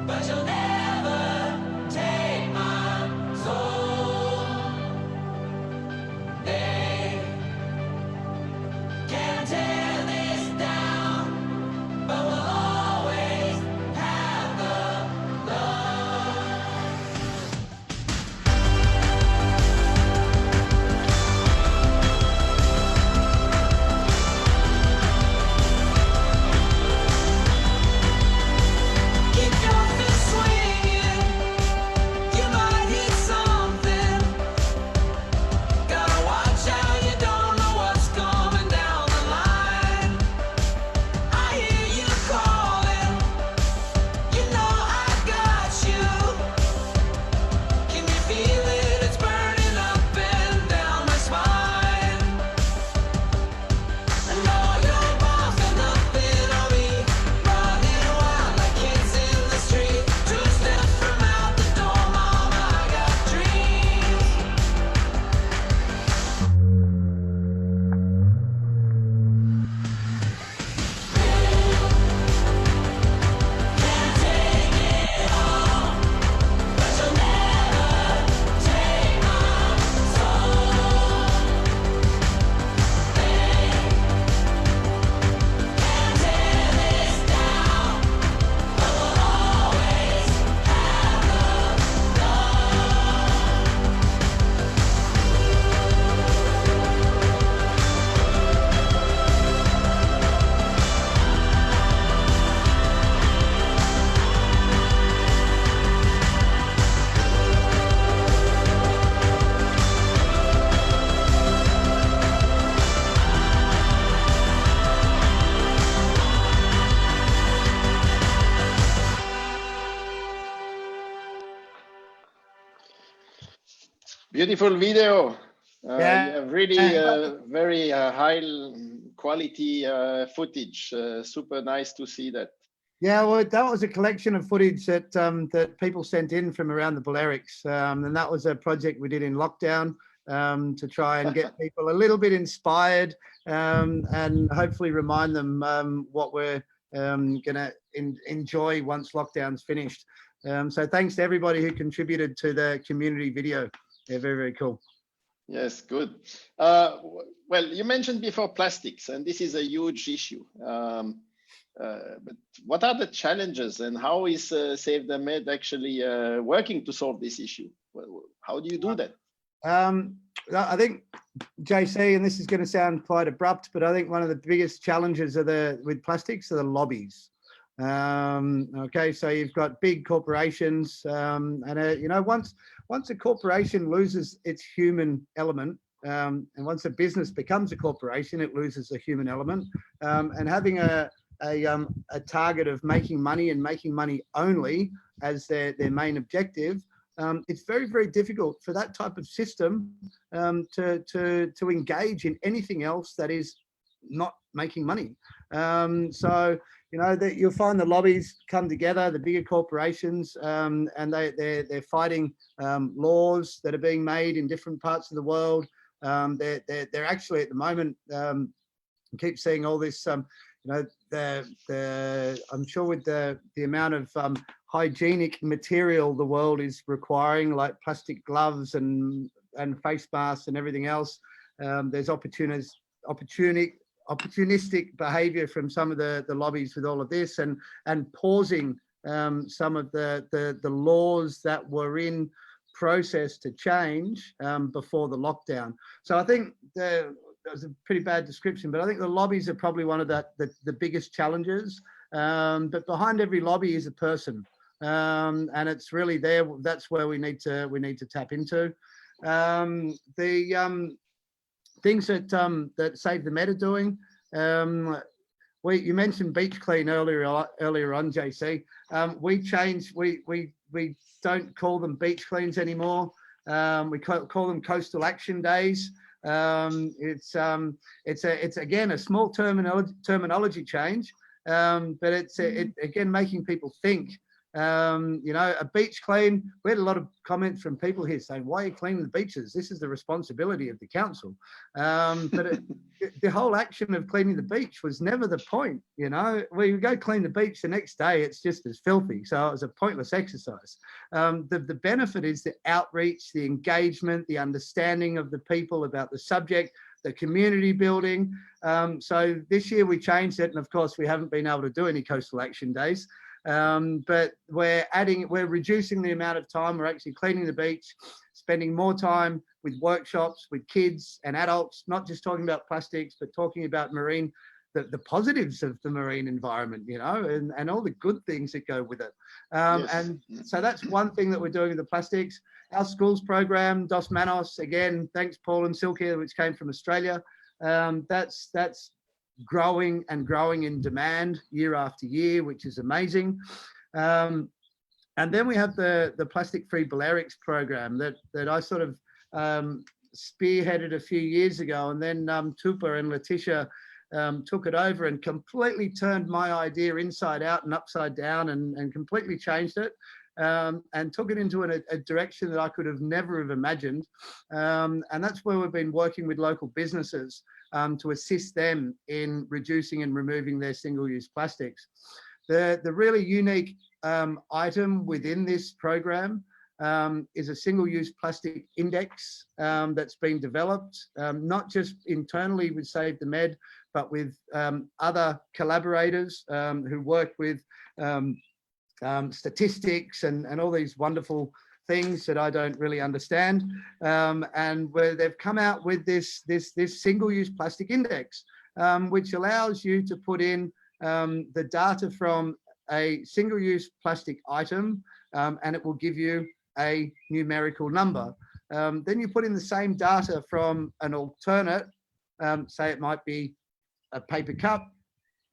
but you'll never take my soul. They can tear this down, but we'll always have the love. beautiful video. Yeah. You have really very high quality footage. Super nice to see that. Yeah, well, that was a collection of footage that that people sent in from around the Balearics, and that was a project we did in lockdown to try and get people a little bit inspired and hopefully remind them what we're going to enjoy once lockdown's finished. So thanks to everybody who contributed to the community video. They're very, very cool. Yes, good. Well, you mentioned before plastics, and this is a huge issue. But what are the challenges, and how is Save the Med actually working to solve this issue? How do you do that? I think, JC, and this is going to sound quite abrupt, but I think one of the biggest challenges with plastics are the lobbies. Okay, so you've got big corporations, and you know, once a corporation loses its human element, and once a business becomes a corporation, it loses a human element, and having a target of making money and making money only as their main objective, it's very, very difficult for that type of system to engage in anything else that is not making money. So you know that you'll find the lobbies come together, the bigger corporations, and they're fighting laws that are being made in different parts of the world. They're actually at the moment, I keep seeing all this. You know, I'm sure with the amount of hygienic material the world is requiring, like plastic gloves and face masks and everything else, there's opportunistic behaviour from some of the lobbies with all of this, and pausing some of the laws that were in process to change before the lockdown. So I think that was a pretty bad description, but I think the lobbies are probably one of the biggest challenges. But behind every lobby is a person, and it's really there. That's where we need to tap into. The things that Save the Med are doing. You mentioned beach clean earlier on, JC. We don't call them beach cleans anymore. We call them coastal action days. It's again a small terminology change, but it's again making people think. You know, a beach clean, we had a lot of comments from people here saying, why are you cleaning the beaches? This is the responsibility of the council. But the whole action of cleaning the beach was never the point. You know, we go clean the beach, the next day it's just as filthy. So it was a pointless exercise. The benefit is the outreach, the engagement, the understanding of the people about the subject, the community building. So this year we changed it, and of course we haven't been able to do any coastal action days. But we're reducing the amount of time. We're actually cleaning the beach, spending more time with workshops with kids and adults, not just talking about plastics, but talking about marine, the positives of the marine environment, you know, and all the good things that go with it. Yes. And so that's one thing that we're doing with the plastics. Our schools program, Dos Manos, again, thanks Paul and Silke, which came from Australia. That's growing and growing in demand year after year, which is amazing. And then we have the Plastic Free Balearics program that I sort of spearheaded a few years ago, and then Tupa and Letitia took it over and completely turned my idea inside out and upside down, and completely changed it, and took it into a direction that I could have never have imagined. And that's where we've been working with local businesses to assist them in reducing and removing their single-use plastics. The really unique item within this program is a single-use plastic index that's been developed, not just internally with Save the Med, but with other collaborators who work with statistics and all these wonderful things that I don't really understand, and where they've come out with this single-use plastic index, which allows you to put in the data from a single-use plastic item, and it will give you a numerical number. Then you put in the same data from an alternate, say it might be a paper cup,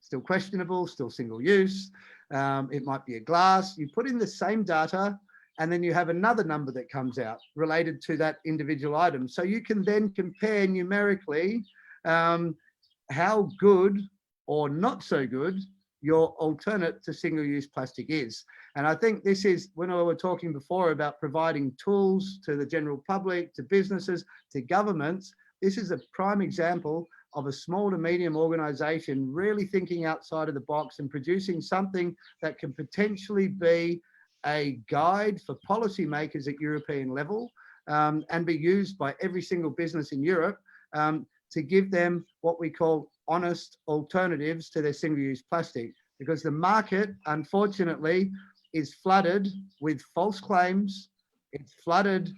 still questionable, still single-use. It might be a glass. You put in the same data, and then you have another number that comes out related to that individual item. So you can then compare numerically how good or not so good your alternate to single-use plastic is. And I think this is, when we were talking before about providing tools to the general public, to businesses, to governments, this is a prime example of a small to medium organisation really thinking outside of the box and producing something that can potentially be a guide for policymakers at European level, and be used by every single business in Europe to give them what we call honest alternatives to their single-use plastic. Because the market, unfortunately, is flooded with false claims. It's flooded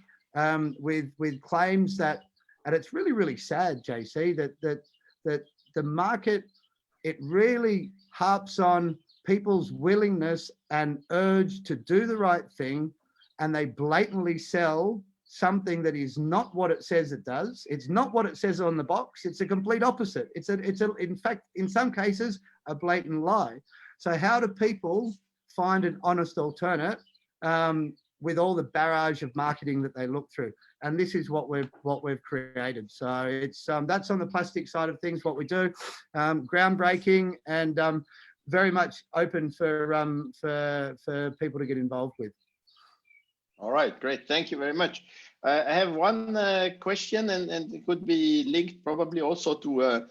with claims that, and it's really, really sad, JC, that the market, it really harps on people's willingness and urge to do the right thing, and they blatantly sell something that is not what it says it does. It's not what it says on the box. It's a complete opposite. It's in fact, in some cases, a blatant lie. So how do people find an honest alternate with all the barrage of marketing that they look through? And this is what we've created. So it's that's on the plastic side of things, what we do. Groundbreaking and very much open for people to get involved with. All right, great. Thank you very much. I have one question, and it could be linked probably also to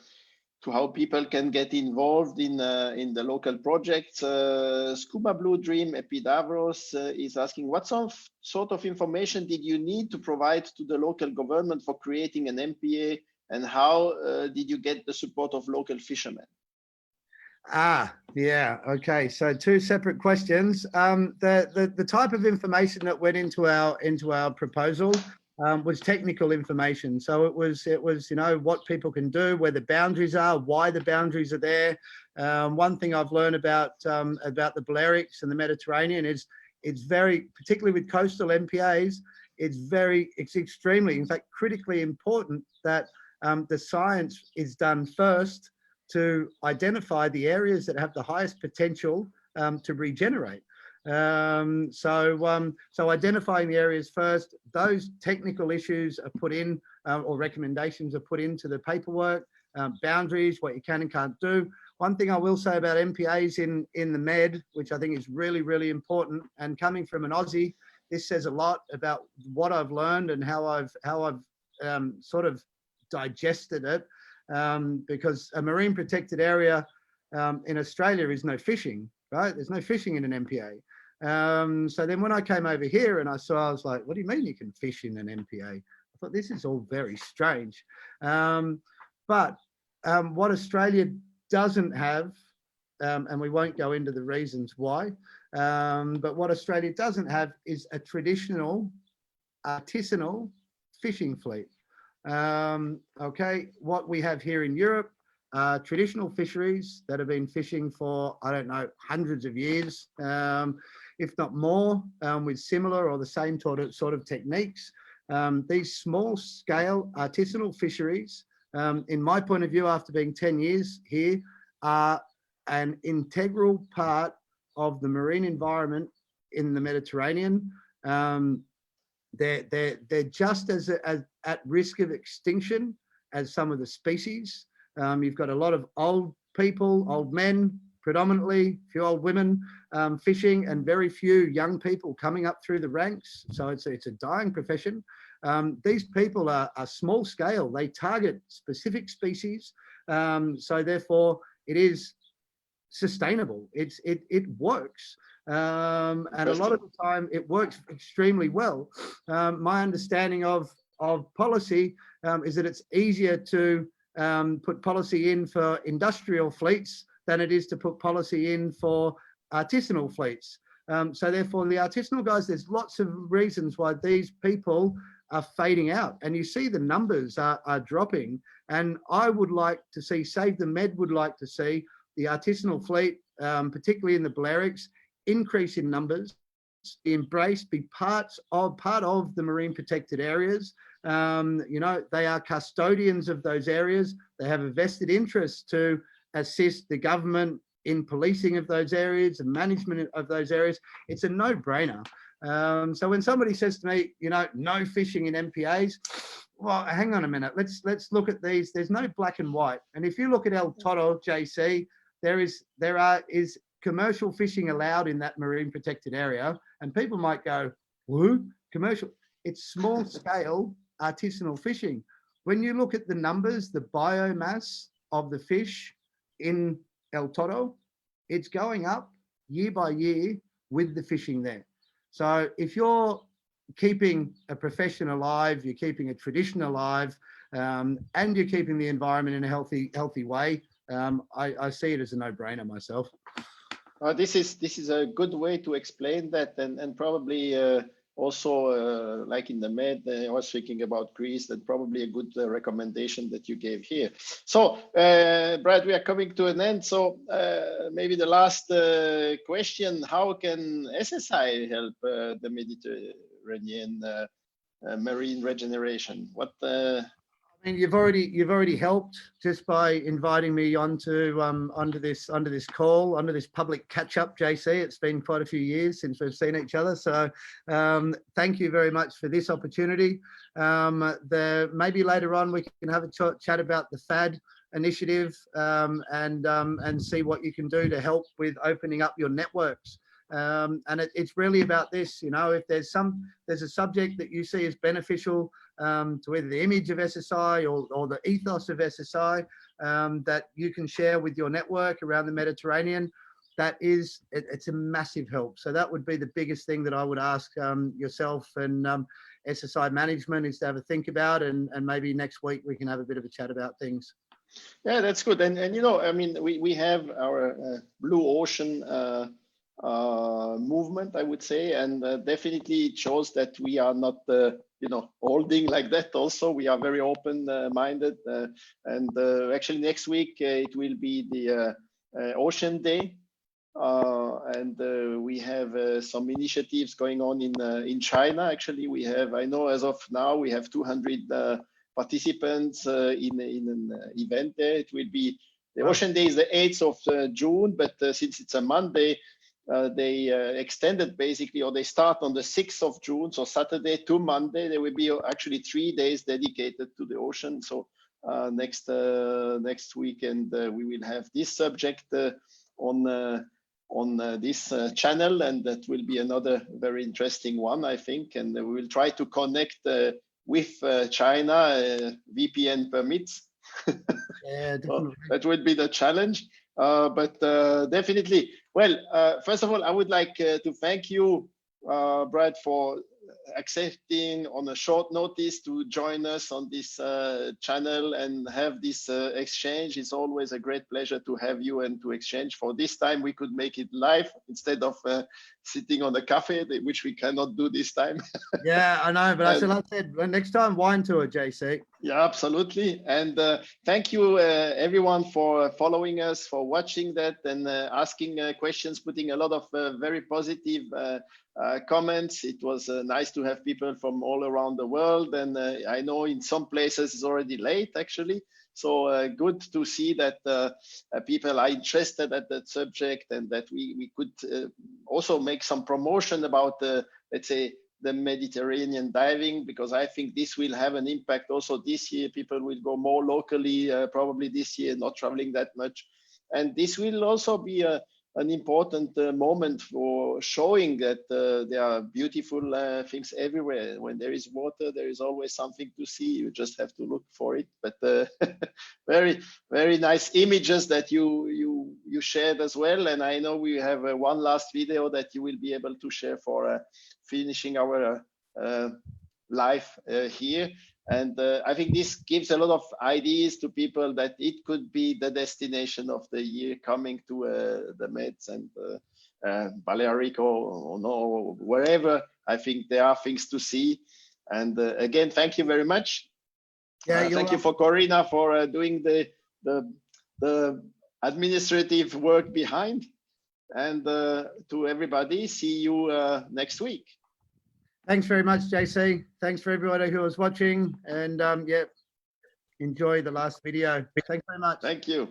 how people can get involved in the local projects. Scuba Blue Dream Epidavros is asking, what sort of information did you need to provide to the local government for creating an MPA, and how did you get the support of local fishermen? Yeah. Okay. So two separate questions. The type of information that went into our proposal was technical information. So it was what people can do, where the boundaries are, why the boundaries are there. One thing I've learned about the Balearics and the Mediterranean is it's very, particularly with coastal MPAs, it's extremely, in fact, critically important that the science is done first to identify the areas that have the highest potential to regenerate. So identifying the areas first, those technical issues are put in, or recommendations are put into the paperwork, boundaries, what you can and can't do. One thing I will say about MPAs in the Med, which I think is really, really important, and coming from an Aussie, this says a lot about what I've learned and how I've sort of digested it. Because a marine protected area in Australia is no fishing, right? There's no fishing in an MPA. So then when I came over here and I was like, what do you mean you can fish in an MPA? I thought this is all very strange. But what Australia doesn't have, and we won't go into the reasons why, but what Australia doesn't have is a traditional artisanal fishing fleet. Okay, what we have here in Europe are traditional fisheries that have been fishing for, I don't know, hundreds of years, if not more, with similar or the same sort of techniques. These small scale artisanal fisheries, in my point of view, after being 10 years here, are an integral part of the marine environment in the Mediterranean. They're just as at risk of extinction as some of the species. You've got a lot of old people, old men, predominantly, a few old women fishing, and very few young people coming up through the ranks. So it's a dying profession. These people are small scale. They target specific species. So therefore, it is sustainable. It works. And a lot of the time it works extremely well. My understanding of policy is that it's easier to put policy in for industrial fleets than it is to put policy in for artisanal fleets. So therefore the artisanal guys, there's lots of reasons why these people are fading out, and you see the numbers are dropping. And I would like to see, Save the Med would like to see the artisanal fleet, particularly in the Balearics, increase in numbers, be embraced, be part of the marine protected areas. They are custodians of those areas. They have a vested interest to assist the government in policing of those areas and management of those areas. It's a no-brainer. So when somebody says to me, you know, no fishing in MPAs, well, hang on a minute. Let's look at these. There's no black and white. And if you look at El Toro, JC, there is commercial fishing allowed in that marine protected area. And people might go, woo, commercial. It's small scale artisanal fishing. When you look at the numbers, the biomass of the fish in El Toro, it's going up year by year with the fishing there. So if you're keeping a profession alive, you're keeping a tradition alive, and you're keeping the environment in a healthy way, I see it as a no-brainer myself. This is a good way to explain that, and probably also like in the Med, I was thinking about Greece, and probably a good recommendation that you gave here. So Brad, we are coming to an end. So maybe the last question: how can SSI help the Mediterranean marine regeneration? What? I mean, you've already helped just by inviting me onto this call, onto this public catch up, JC. It's been quite a few years since we've seen each other, so thank you very much for this opportunity. Maybe later on we can have a chat about the FAD initiative and see what you can do to help with opening up your networks. And it's really about this, you know, if there's a subject that you see as beneficial to either the image of SSI or the ethos of SSI that you can share with your network around the Mediterranean, it's a massive help. So that would be the biggest thing that I would ask yourself and SSI management is to have a think about, and maybe next week we can have a bit of a chat about things. Yeah, that's good. And you know, I mean, we have our Blue Ocean movement, I would say, and definitely it shows that we are not you know, holding like that. Also, we are very open-minded, and actually next week it will be the Ocean Day, and we have some initiatives going on in China. Actually, we have, I know as of now, we have 200 participants in an event there. It will be the Ocean Day is the 8th of June, but since it's a Monday, they extended basically, or they start on the 6th of June, so Saturday to Monday. There will be actually 3 days dedicated to the ocean. So next weekend we will have this subject on this channel, and that will be another very interesting one, I think. And we will try to connect with China, VPN permits. Yeah, so that would be the challenge. But definitely, well, first of all, I would like to thank you, Brad, for accepting on a short notice to join us on this channel and have this exchange. It's always a great pleasure to have you and to exchange. For this time, we could make it live instead of sitting on the cafe, which we cannot do this time. Yeah, I know, but as I said, next time, wine tour, JC. Yeah, absolutely. And thank you, everyone, for following us, for watching that and asking questions, putting a lot of very positive comments. It was nice to have people from all around the world. And I know in some places it's already late, actually. So good to see that people are interested at that subject, and that we could also make some promotion about, let's say, the Mediterranean diving, because I think this will have an impact also this year. People will go more locally, probably this year, not traveling that much. And this will also be an important moment for showing that there are beautiful things everywhere. When there is water, there is always something to see. You just have to look for it. But very, very nice images that you shared as well. And I know we have one last video that you will be able to share for finishing our life here. And I think this gives a lot of ideas to people that it could be the destination of the year, coming to the Meds and Balearic or no, wherever. I think there are things to see. And again, thank you very much. Yeah, thank you for Corina for doing the administrative work behind. And to everybody, see you next week. Thanks very much, JC. Thanks for everybody who was watching, and yeah, enjoy the last video. Thanks very much. Thank you.